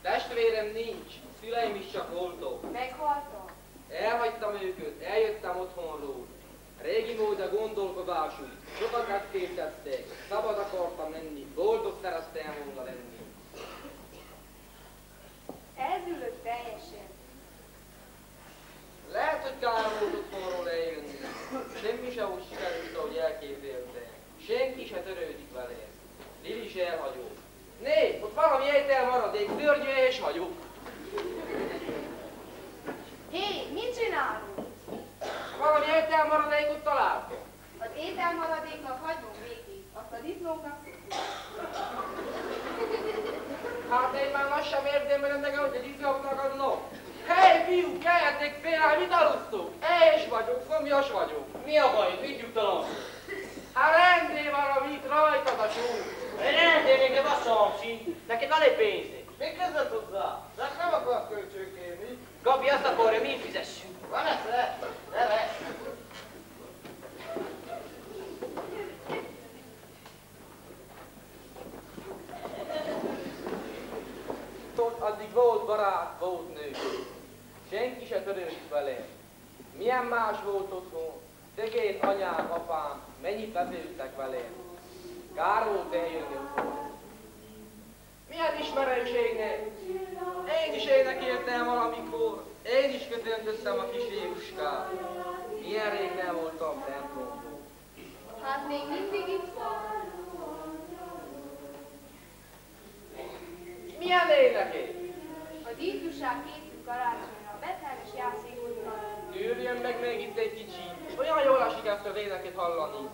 Testvérem nincs, szüleim is csak voltak. Meghaltam? Elhagytam őket, eljöttem otthonról. Régi mód a gondolkodású, sokat készítettek, szabad akartam lenni, boldog szerettem volna lenni. Elzülött teljesen. Lehet, hogy kár volt otthonról eljönni. Semmi se úgy sikerült, ahogy elképzeltem. Senki se törődik vele. Lili is elhagyó. Né, ott valami étel maradék, szörnyű és hagyó. Hé, mit csinálunk? Valami étel maradékot találtam. Az ételmaradéknak hagyom végig, azt a disznóknak Hát én már lassan érdemben nekem, hogy a disznóknak adnom. Hé, fiúk, keljetek fél, mit alusztok? Éhes vagyok, szomjas vagyok. Mi a baj? Mit nyugtalan? Hát rendé valamit rajtad a só. Rendé, neked a szamsi. Neked van egy pénzé. Még között hozzá? De nem akarsz kölcsön kérni. Gabi azt akarja, mi fizessünk. Van ez? Ne. Addig volt barát, volt nő. Senki se törődik vele. Milyen más volt otthon. Szegény anyám, apám, mennyit beszéltek velem. Kár volt eljönni otthon. Milyen ismerőségnek? Én is énekeltem valamikor. Én is köszöntöttem a kis Jézuskát. Milyen rég nem voltam templomban. Hát még mindig itt van. Milyen énekel? Az ifjúság készül karácsonyra, a Betlehemes játékottal. Tűrjön meg még itt egy kicsit. Olyan jól esik ezt az éneket hallani.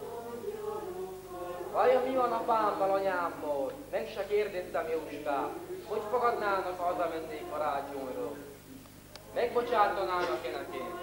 Vajon mi van apámmal, anyámmal? Meg se kérdeztem Jóskát. Hogy fogadnának, ha hazamennék karácsonyról? Megbocsátanának-e nekem?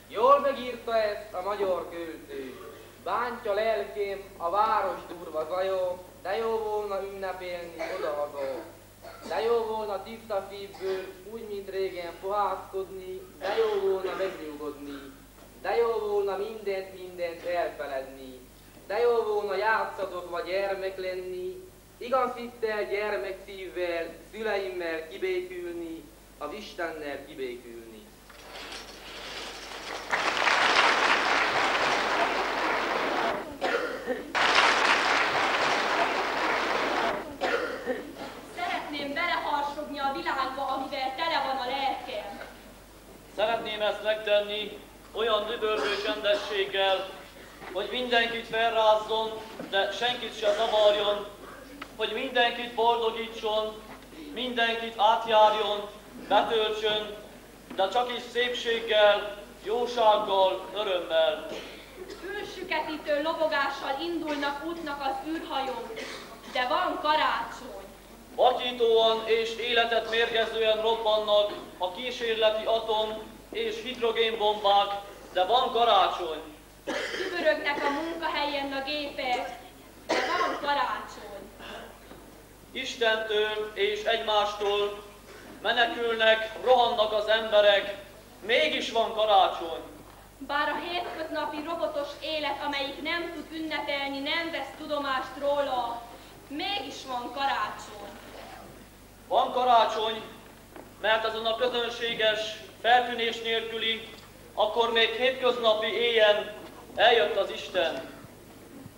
Jól megírta ezt a magyar költő. Bántja lelkém a város durva zaja, de jó volna ünnepélni odahaza. De jó volna tiszta szívből, úgy, mint régen fohászkodni, de jó volna megnyugodni. De jó volna mindent elfeledni. De jó volna játszadozva gyermek lenni, igaz hittel, gyermekszívvel, szüleimmel kibékülni, az Istennel kibékülni. Szeretném beleharsogni a világba, amivel tele van a lelkem. Szeretném ezt megtenni olyan dübörgő csendességgel, hogy mindenkit felrázzon, de senkit se zavarjon, hogy mindenkit boldogítson, mindenkit átjárjon, betöltsön, de csak is szépséggel, jósággal, örömmel. Fülsüketítő lobogással indulnak útnak az űrhajók, de van karácsony. Vakítóan és életet mérgezően robbannak a kísérleti atom és hidrogénbombák, de van karácsony. Dübörögnek a munkahelyen a gépek, de van karácsony. Istentől és egymástól menekülnek, rohannak az emberek, mégis van karácsony. Bár a hétköznapi robotos élet, amelyik nem tud ünnepelni, nem vesz tudomást róla, mégis van karácsony. Van karácsony, mert azon a közönséges, feltűnés nélküli, akkor még hétköznapi éjjel eljött az Isten.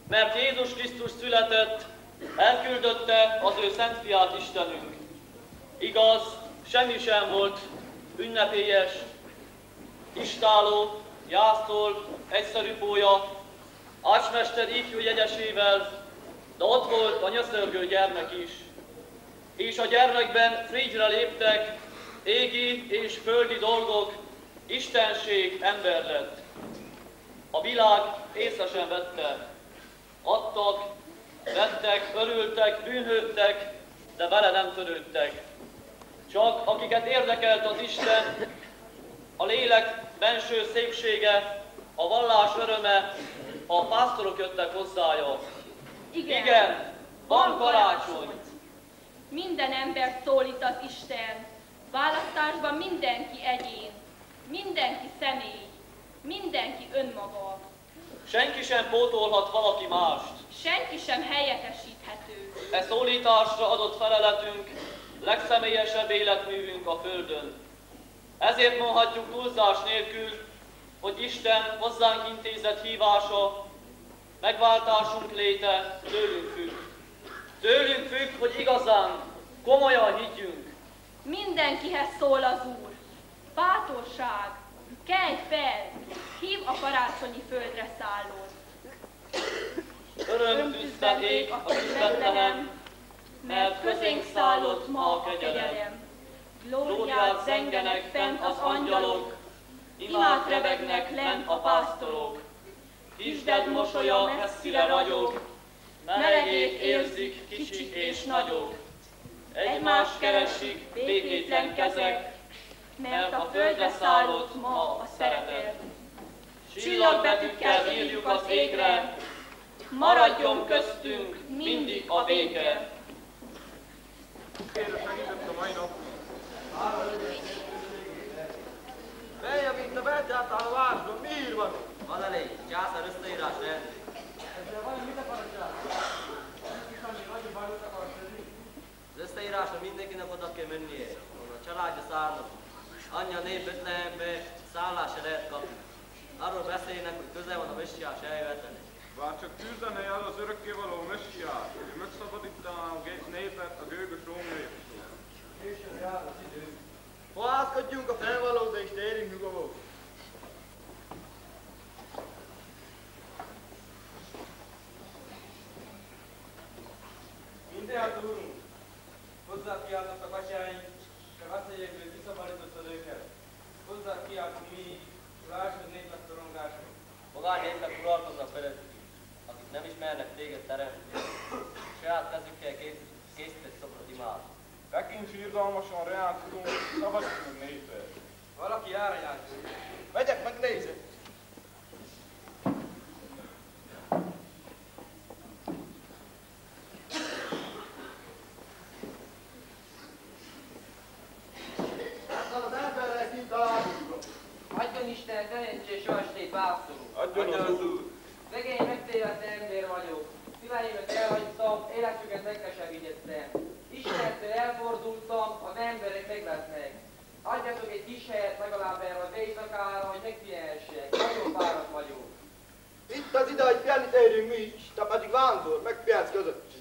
Mert Jézus Krisztus született, elküldötte az ő szent fiát Istenünk. Igaz, semmi sem volt ünnepélyes, istáló, jászol, egyszerű pólya, ácsmester ifjú jegyesével, de ott volt a nyöszörgő gyermek is. És a gyermekben frigyre léptek égi és földi dolgok, istenség ember lett. A világ észre sem vette. Adtak, vettek, örültek, bűnhődtek, de vele nem törődtek. Csak akiket érdekelt az Isten, a lélek benső szépsége, a vallás öröme, a pásztorok jöttek hozzája. Igen, van karácsony. Minden embert szólít az Isten. Választásban mindenki egyén, mindenki személy, mindenki önmaga. Senki sem pótolhat valaki mást. Senki sem helyettesíthető. E szólításra adott feleletünk, legszemélyesebb életművünk a Földön. Ezért mondhatjuk túlzás nélkül, hogy Isten hozzánk intézett hívása, megváltásunk léte tőlünk függ. Tőlünk függ, hogy igazán, komolyan higgyünk. Mindenkihez szól az Úr. Bátorság, kelj fel, hív a karácsonyi földre szállót. Örömtűzben ég a küzletlenem, mert közénk szállott ma a kegyelem. Glóriát zengenek fent az angyalok, imát rebegnek lent a pásztorok. Kisded mosolya messzire ragyog, melegét érzik kicsik és nagyok. Egymást keresik békétlen kezek, mert a földre szállott ma a szeretet. Csillagbetűkkel írjuk az égre, maradjon köztünk mindig a béke. Melyen, mint a bentjártál a városban, mi írva? Van elég, császár összeírás lehet. Ezzel vajon mit akarod csinálni? Az összeírásra mindenkinek oda kell mennie. A családja származik. Anyja név Betlehembe, szállás se lehet kapni. Arról beszélnek, hogy közel van a messiás eljövetele. Bár csak küzdene el az örökkévaló messiás, hogy megszabadítaná a népet a gőgös rómaiaktól. Későn jár az idő. Fohászkodjunk a felvalóba és térjünk nyugovók. Mindenható úrunk, hozzá kiáltottak atyáink, csak azt mondják, hogy kiszabadítottad őket. Hozzá kiáltunk mi is, lássad népnek szorongásunk. Magány népnek uralkoznak felettünk, akik nem ismernek téged teremteni. Saját kezükkel készített szobrot imád. Tekint sírgalmasan reánk tudunk, szabadítsd meg népet. Valaki járjátszunk. Vegyek meg nézet! Adjon Isten szerencsés estét pásztorú! Adjon az úr! Szegény megtévedt ember vagyok. Szüleimet elhagytam, életüket megkeserítettem. Istentől elfordultam, az emberek meglesznek. Adjatok egy kis helyet legalább erre az éjszakára, hogy megpihenhessek. Nagyon fáradt vagyok. Itt az ide, hogy pihenni térjünk mi is, te pedig vándor, megpihensz között.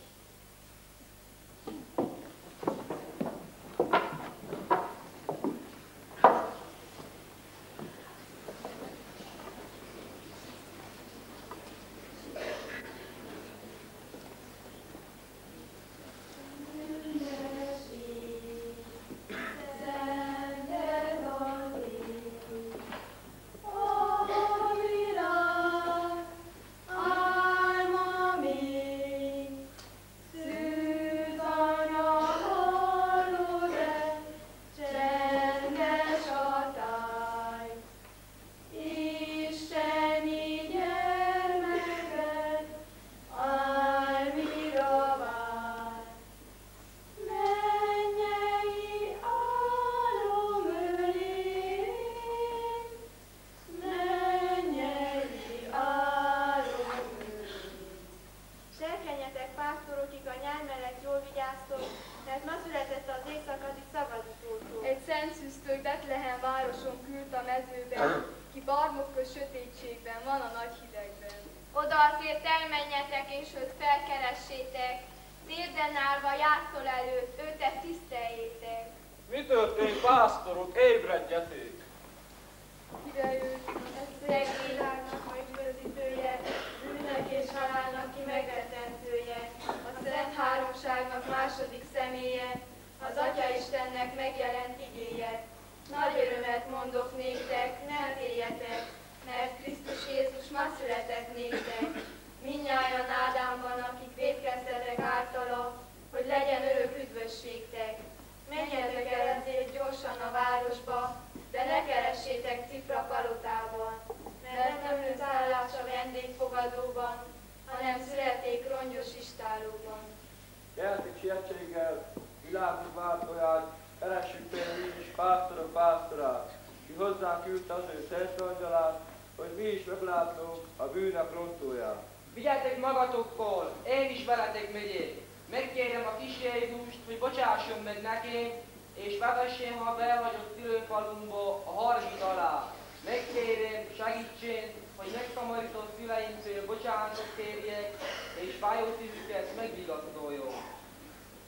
Vigyetek magatokkal, én is veletek megyek. Megkérem a kis Jézust, hogy bocsásson meg nekem, és vezessen ha belhagyott szülőfalumba a hargit alá. Megkérem, segítsen, hogy megszamarított szüleimtől bocsánatot kérjek, és fájó szívüket megvigasztaljon.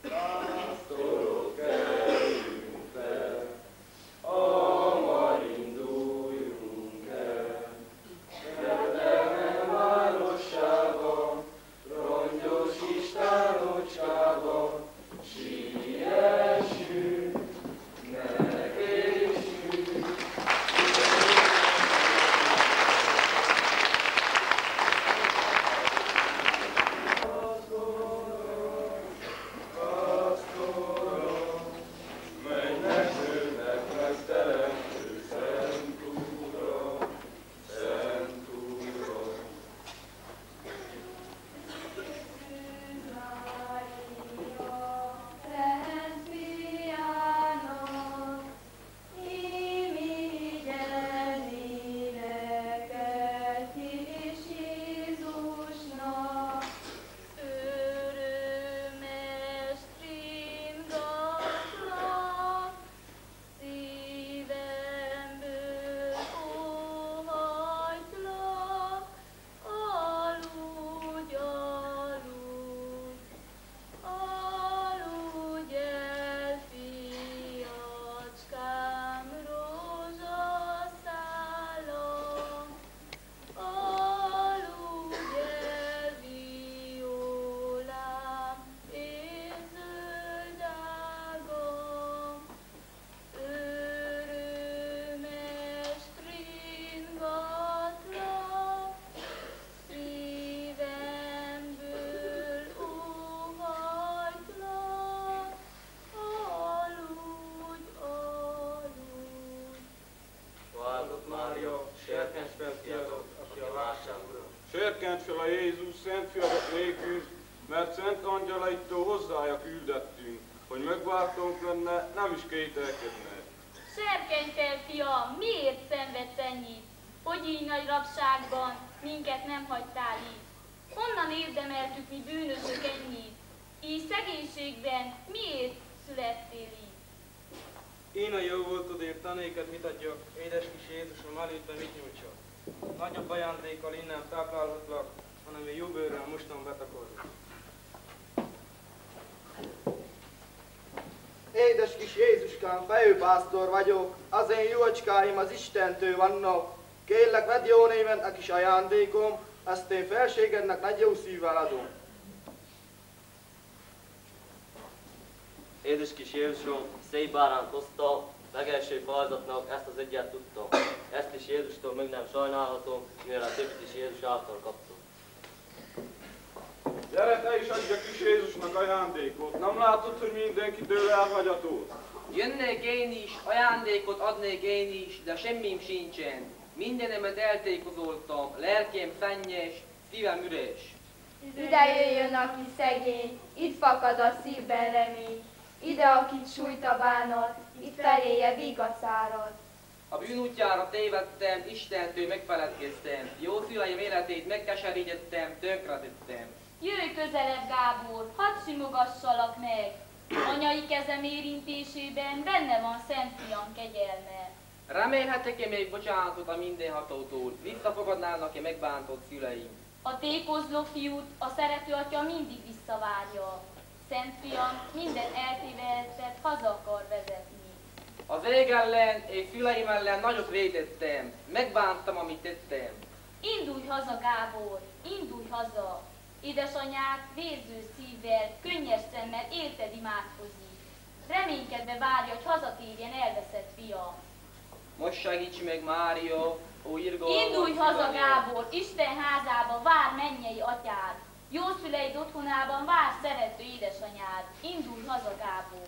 Pásztorok, eljünk fel, hamar induljunk el. Betlehem városában, rongyos istánocskában, siessünk, ne késünk. Pásztorok, Jézus szent fiadat nékünk, mert szent angyalaitól hozzája küldettünk, hogy megváltónk lenne, nem is kételkedne. Serkenykkel, fiam, miért szenvedsz ennyit? Hogy így nagy rabságban minket nem hagytál így? Honnan érdemeltük mi bűnösök ennyit? Így szegénységben miért születtél így? Én a jó voltodért tanéket mit adjak, édes kis Jézusom, előtte mit nyújtsak. Nagyobb ajándékkal innen táplálhatlak, hanem a jó bőrrel mostan betakarlak. Édes kis Jézuskám, fejőpásztor vagyok, az én jócskáim az Istentől vannak. Kérlek, vedd jó néven a kis ajándékom, azt én felségednek nagy jó szívvel adom. Édes kis Jézusom, szép báránt hoztam, legelső fajzatnak ezt az egyet tudtam. Ezt is Jézustól még nem sajnálhatom, mivel a többit is Jézus által kaptam. Gyere, te is adj a kis Jézusnak ajándékot. Nem látod, hogy mindenki tőle elhagyatott? Jönnék én is, ajándékot adnék én is, de semmim sincsen. Mindenemet eltékozoltam, lelkem szennyes, szívem üres. Ide jöjjön, aki szegény, itt fakad a szívben remény. Ide, akit sújt a bánat, itt feléje vigaszárad. A bűn útjára tévedtem, Istentől megfeledkeztem. Jó szüleim életét megkeserítettem, tönkretettem. Jöjj közelebb, Gábor, hadd simogassalak meg. Anyai kezem érintésében benne van Szent Fiam kegyelme. Remélhetek-e még bocsánatot a mindenhatótól? Visszafogadnának-e megbántott szüleim? A tékozló fiút a szerető atya mindig visszavárja. Szent Fiam minden eltévehettet haza akar vezetni. Az ég ellen és szüleim ellen nagyot vétettem. Megbántam, amit tettem. Indulj haza, Gábor, indulj haza! Édesanyád vérző szívvel, könnyes szemmel érted imádkozik. Reménykedve várja, hogy hazatérjen elveszett fia. Most segíts meg, Mária, ó irgalmas. Indulj haza, Gábor, Isten házába vár mennyei atyád. Jó szüleid otthonában vár szerető édesanyád. Indulj haza, Gábor.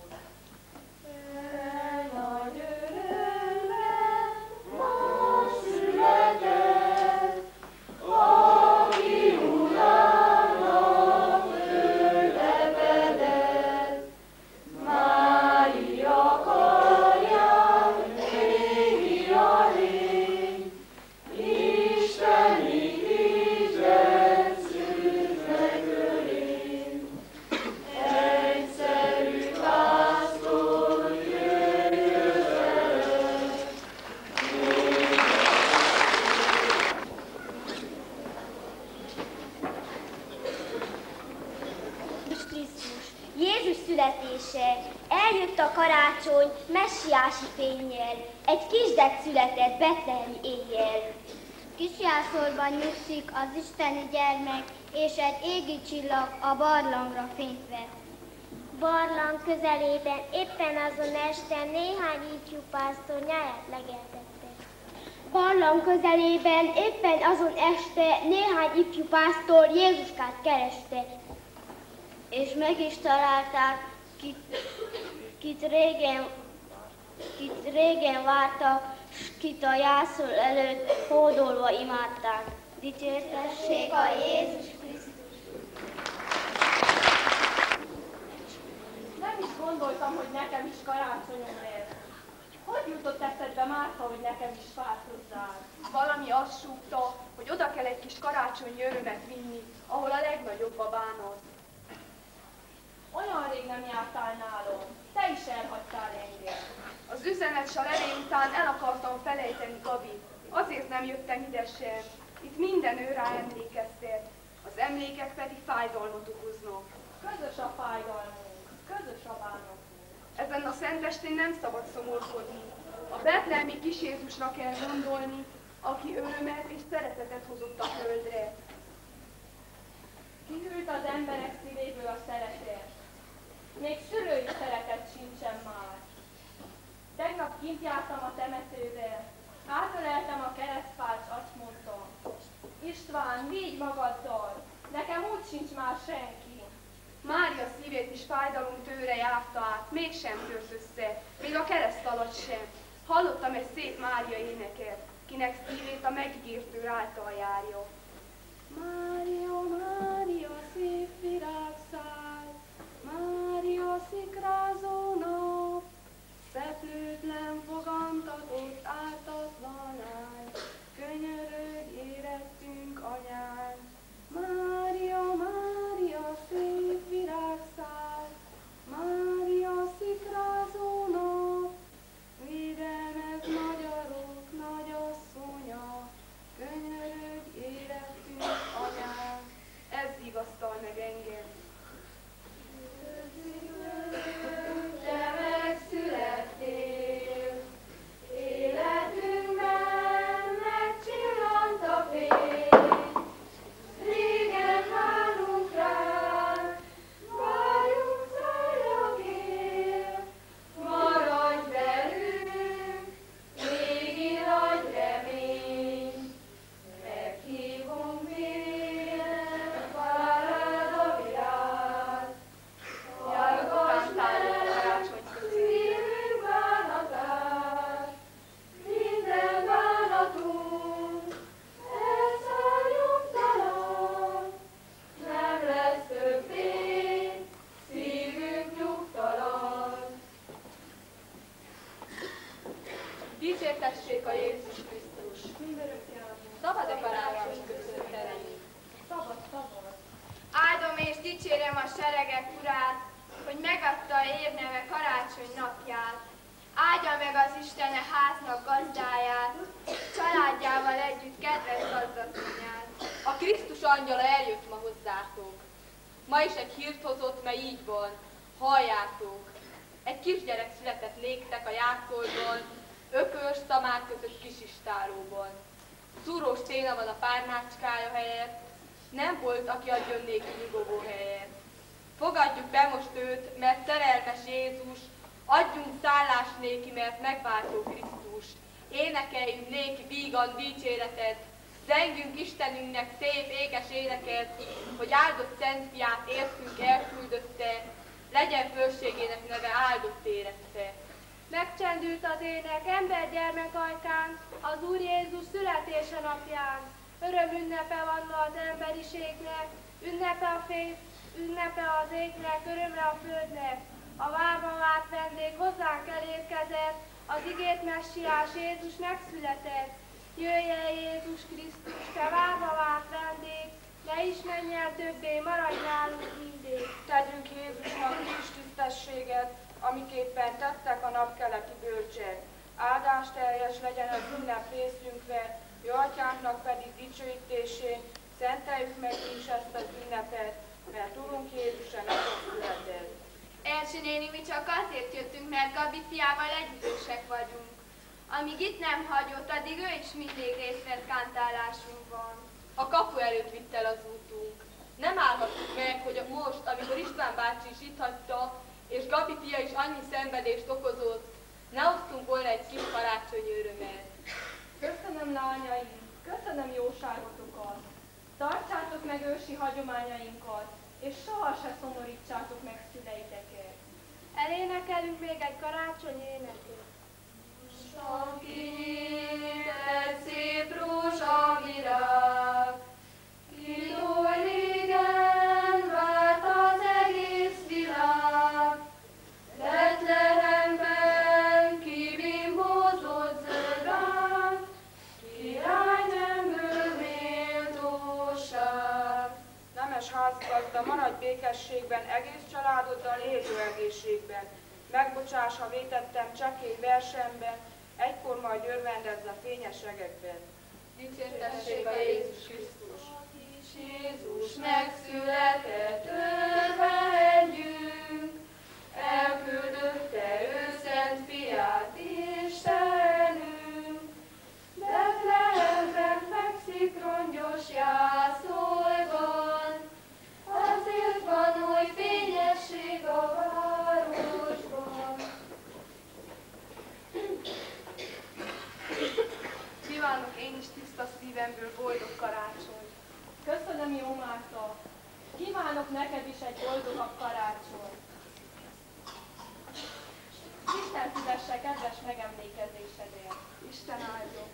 Nagy örömmel most született, aki urának föllepedett. Mária karján régi a lény, isteni kígyet szült meg ölén. Egyszerű pásztor jöjjön velem. Krisztus, Jézus születése, eljött a karácsony messiási fénnyel, egy kisgyerek született betlehemi éjjel. Kisjászorban nyugszik az isteni gyermek, és egy égi csillag a barlangra fényt vet. Barlang közelében éppen azon este néhány ifjú pásztor nyáját legeltette. Barlang közelében éppen azon este néhány ifjú pásztor Jézuskát kereste. És meg is találták, kit régen vártak, s kit a jászol előtt hódolva imádták. Dicsértessék a Jézus Krisztus! Nem is gondoltam, hogy nekem is karácsonyom lesz. Hogy jutott eszedbe, Márta, hogy nekem is fát hozzál? Valami azt súgta, hogy oda kell egy kis karácsonyi örömet vinni, ahol a legnagyobb a bánat. Olyan rég nem jártál nálom, te is elhagytál engem. Az üzenet s a levél után el akartam felejteni Gabit, azért nem jöttem ide sem. Itt minden ő rá emlékeztet, az emlékek pedig fájdalmat okoznak. Közös a fájdalmunk, közös a bánatunk. Ezen a szentestén nem szabad szomorkodni. A betlehemi kis Jézusra kell gondolni, aki örömet és szeretetet hozott a földre. Kihűlt az emberek szívéből a szeretet. Még szülői szeretet sincsen már. Tegnap kint jártam a temetőbe, átöleltem a keresztfát, s azt mondtam: István, vigy magaddal, nekem úgy sincs már senki. Mária szívét is fájdalom tőre járta át, mégsem tört össze, még a kereszt alatt sem. Hallottam egy szép Mária éneket, kinek szívét a megígért ő által járja. Mária, Dicsértessék a Jézus Krisztus! Szabad a karácsony köszöntelni! Szabad, szabad! Áldom és dicsérem a seregek urát, hogy megadta a évneve karácsony napját. Áldja meg az Istene háznak gazdáját, családjával együtt kedves gazdasszonyát. A Krisztus angyala eljött ma hozzátok. Ma is egy hírt hozott, mely így van. Halljátok! Egy kisgyerek született néktek a jászolban, ökös szamák között kisistáróban. Szúrós téna van a párnácskája helyett, nem volt, aki adjon néki nyugovó helyet. Fogadjuk be most őt, mert szerelmes Jézus, adjunk szállás néki, mert megváltó Krisztus. Énekeljünk néki vígan dicséretet, zengjünk Istenünknek szép ékes éneket, hogy áldott szent fiát értünk elküldötte, legyen fölségének neve áldott érette. Megcsendült az ének embergyermek ajkán, az Úr Jézus születése napján. Öröm ünnepe van ma az emberiségnek, ünnepe a fény, ünnepe az égnek, örömre a földnek. A várva várt vendég hozzánk elérkezett, az ígért messiás Jézus megszületett. Jöjj el Jézus Krisztus, te várva várt vendég, ne is menj el többé, maradj nálunk mindig. Tegyünk Jézusnak kis tisztességet, amiképpen tettek a napkeleti bölcsek. Áldás teljes legyen az ünnep részünkre, jó atyánknak pedig dicsőítésén, szenteljük meg is ezt az ünnepet, mert Urunk Jézus megszületett. Erzsi néni, mi csak azért jöttünk, mert Gabi fiával egyidősek vagyunk. Amíg itt nem hagyott, addig ő is mindig részt vett kántálásunkban. A kapu előtt vitt el az útunk. Nem állhattuk meg, hogy most, amikor István bácsi is itt hagyta, és Gabi fia is annyi szenvedést okozott, ne osztunk volna egy kis karácsonyi örömet. Köszönöm, lányaim, köszönöm jóságotokat. Tartsátok meg ősi hagyományainkat, és soha se szomorítsátok meg szüleiteket. Elénekelünk még egy karácsonyi éneket. Sok egy szép rózsavirág, kiló régen várt az egész világ. Betlehemben kibimbózott zöld ág, királynőmből méltóság. Nemes házgazda, maradj békességben, egész családoddal élő egészségben. Megbocsáss, ha vétettem csekély versemben, egykor majd örvendezz a fényes regekben. Dicsértessék a Jézus Krisztus! Jézus megszületett, örvendjünk, elküldötte ő szent fiát, Istenünk. Betlehemben fekszik rongyos jászolban, azért van oly fényesség a városban. Kívánok én is tiszta szívemből boldog karácsonyt. Köszönöm, jó Márta. Kívánok neked is egy boldogabb karácsonyt. Isten fizesse kedves megemlékezésedért. Isten áldjon.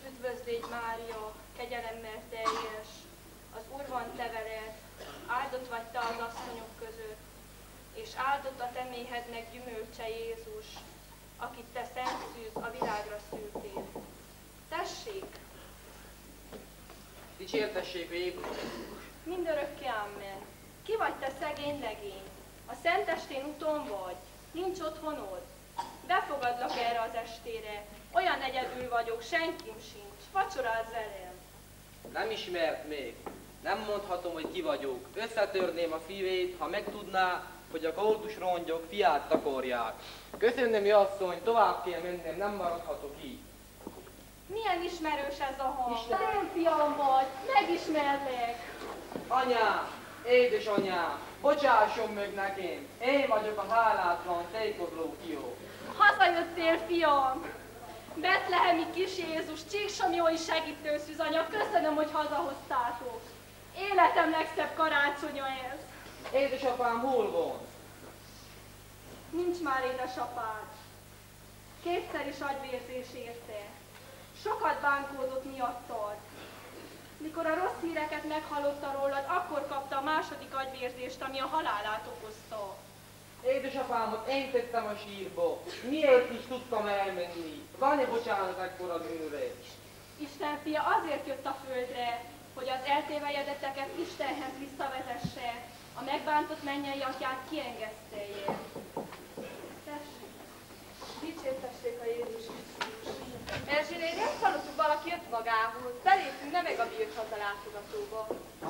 Üdvözlégy Mária, kegyelemmel teljes, az Úr van te veled, áldott vagy te az asszonyok között, és áldott a te méhednek gyümölcse Jézus, akit te szent szűz a világra szültél. Tessék! Dicsértessék a Jézus! Mindörökké amen. Ki vagy te szegény legény? A szentestén úton vagy? Nincs otthonod? Befogadlak erre az estére. Olyan egyedül vagyok, senkim sincs. Vacsorázz velem. Nem ismert még. Nem mondhatom, hogy ki vagyok. Összetörném a szívét, ha megtudná, hogy a koldus rongyok fiát takarják. Köszönöm, asszony, tovább kell mennem, nem maradhatok így. Milyen ismerős ez a hang? Én fiam vagy, megismerlek. Anyám, édesanyám, bocsásson meg nekem, én vagyok a hálátlan tékozló fiú. Hazajöttél, fiam! Betlehemi kis Jézus, Csíksomjói segítőszűzanya, köszönöm, hogy hazahoztátok. Életem legszebb karácsonya ez. Édesapám hol van? Nincs már édesapád. Kétszer is agyvérzés érte. Sokat bánkódott miattad. Mikor a rossz híreket meghallotta rólad, akkor kapta a második agyvérzést, ami a halálát okozta. Édesapámot én tettem a sírba. Miért is tudtam elmenni? Van-e bocsánat ekkora bűnre? Isten fia azért jött a földre, hogy az eltévejedeteket Istenhez visszavezesse, a megbántott mennyei atyát kiengesztelje. Tessék, dicsértessék a Jézus Krisztus. Erzsébet, ezt hallottuk, valaki jött magához. Belépünk, nem meg a bírt hazalátogatóba.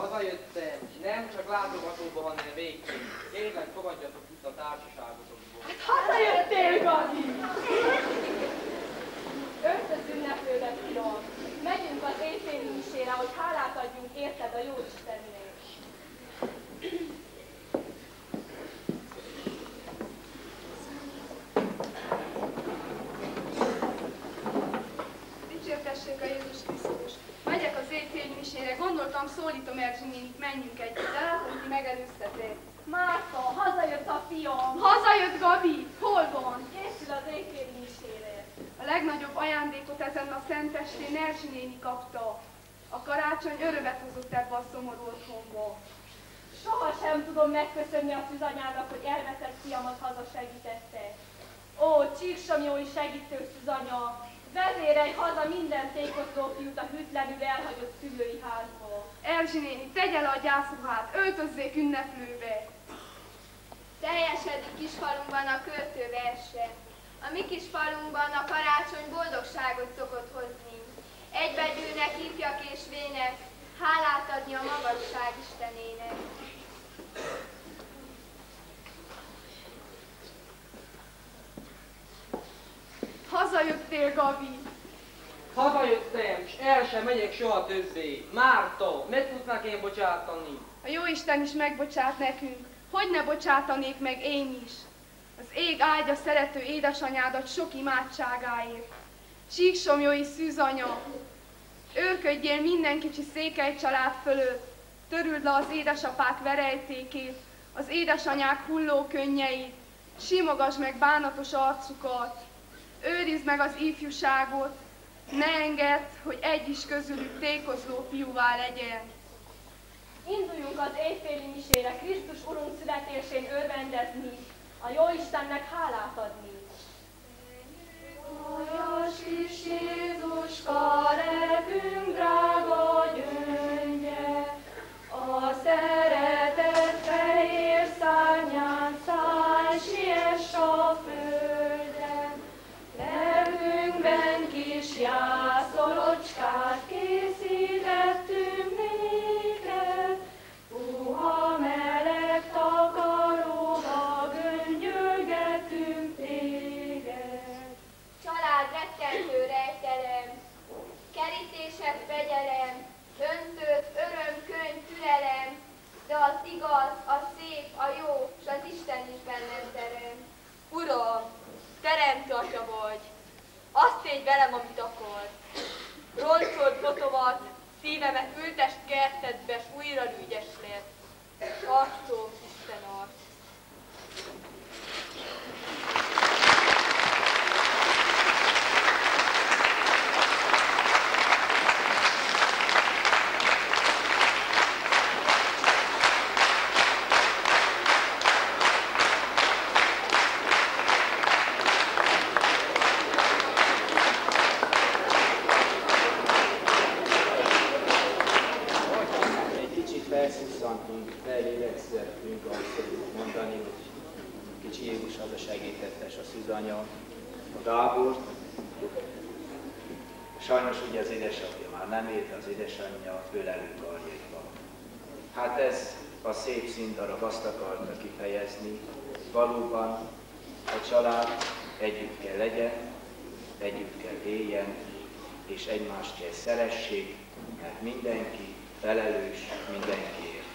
Hazajöttem, nem csak látogatóba, hanem végképp. Kérlek, fogadjatok itt a társaságotokból. Hazajöttél, Gabi! Öltöz ünneplődött, fiam. Megyünk az éjféli misére, hogy hálát adjunk érted a Jóistennek. Dicsértessék a Jézus Krisztus. Megyek az éjféli misére, gondoltam, szólítom Erzsi nénit, menjünk együtt, de látom, ki megelőztetek. Márta, hazajött a fiam! Hazajött, Gabi! Hol van? Készül az éjféli misére. A legnagyobb ajándékot ezen a szentestén Erzsi néni kapta. A karácsony örömet hozott ebbe a szomorú otthonba. Soha sem tudom megköszönni a szűzanyának, hogy elveszett fiamat hazasegítette. Ó, Csíksomjói segítő szűzanya, vezérelj haza minden tékozló fiút a hűtlenül elhagyott szülői házba. Erzsi néni, tegye le a gyászruhát, öltözzék ünneplőbe. Teljesedik kisfalunkban a költő verse. A mi kis falunkban a karácsony boldogságot szokott hozni. Egybegyűlnek ifjak és vének, hálát adni a magasság Istenének. Hazajöttél, Gabi! Hazajöttem, és el sem megyek soha többé. Márta, meg tudsz nekem bocsátani? A Jóisten is megbocsát nekünk. Hogy ne bocsátanék meg én is? Az ég áldja szerető édesanyádat sok imádságáért. Csíksomjói szűzanya, őrködjél minden kicsi székely család fölött, törüld le az édesapák verejtékét, az édesanyák hulló könnyeit, simogasd meg bánatos arcukat, őrizd meg az ifjúságot, ne engedd, hogy egy is közülük tékozló fiúvá legyen. Induljunk az éjféli misére Krisztus Urunk születésén örvendezni, a Jóistennek hálát adni. Olyas kis Jézuska, lelkünk drága gyöngye, a szeretet fehér szárnyán szállj, siess a földön. Lelkünkben kis jászolocskát készítettünk néked, puha meleg takaróba göngyölgetünk téged. Család rettentő rejtelem, kerítések fegyelem, döntőt öröm, könyv, türelem, de az igaz, a szép, a jó, s az Isten is bennem terem. Uram, teremtő atya vagy, azt tégy velem, amit akarsz. Roncolt botomat, szívemet ültest kertedbe, s újra ügyes lett. Arcom, Isten arc. Szeretnénk azt mondani, hogy kicsi Jézus az a segítettes a szűzanya, a Gábort. Sajnos ugye az édesapja már nem élt, az édesanyja ölelő karjaiban. Hát ez a szép színdarab azt akarta kifejezni, valóban a család együtt kell legyen, együtt kell éljen, és egymást kell szeressék, mert mindenki felelős mindenkiért.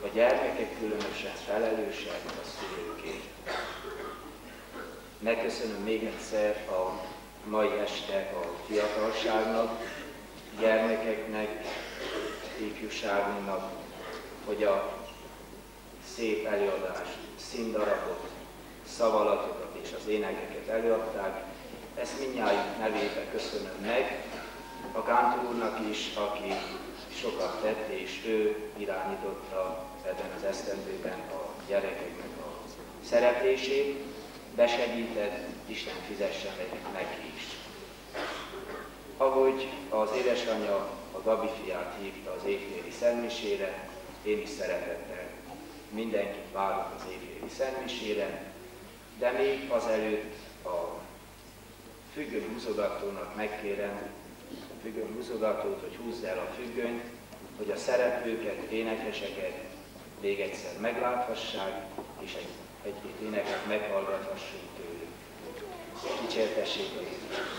A gyermekek különösen felelősek a szülőkért. Megköszönöm még egyszer a mai este a fiatalságnak, gyermekeknek, ifjúságunknak, hogy a szép előadást, színdarabot, szavalatokat és az énekeket előadták. Ezt mindnyájunk nevében köszönöm meg, a kántor úrnak is, aki sokat tett, és ő irányította ebben az esztendőben a gyerekeknek a szereplését, besegített, Isten fizessen neki is. Ahogy az édesanyja a Gabi fiát hívta az évféli szentmisére, én is szeretettel mindenkit várok az évféli szentmisére, de még azelőtt a függöny húzogatónak megkérem, a függöny húzogatót, hogy húzza el a függönyt, hogy a szereplőket, énekeseket még egyszer megláthassák, és egy-két éneket meghallgathassunk tőlük. Dicsértessék a Jézus!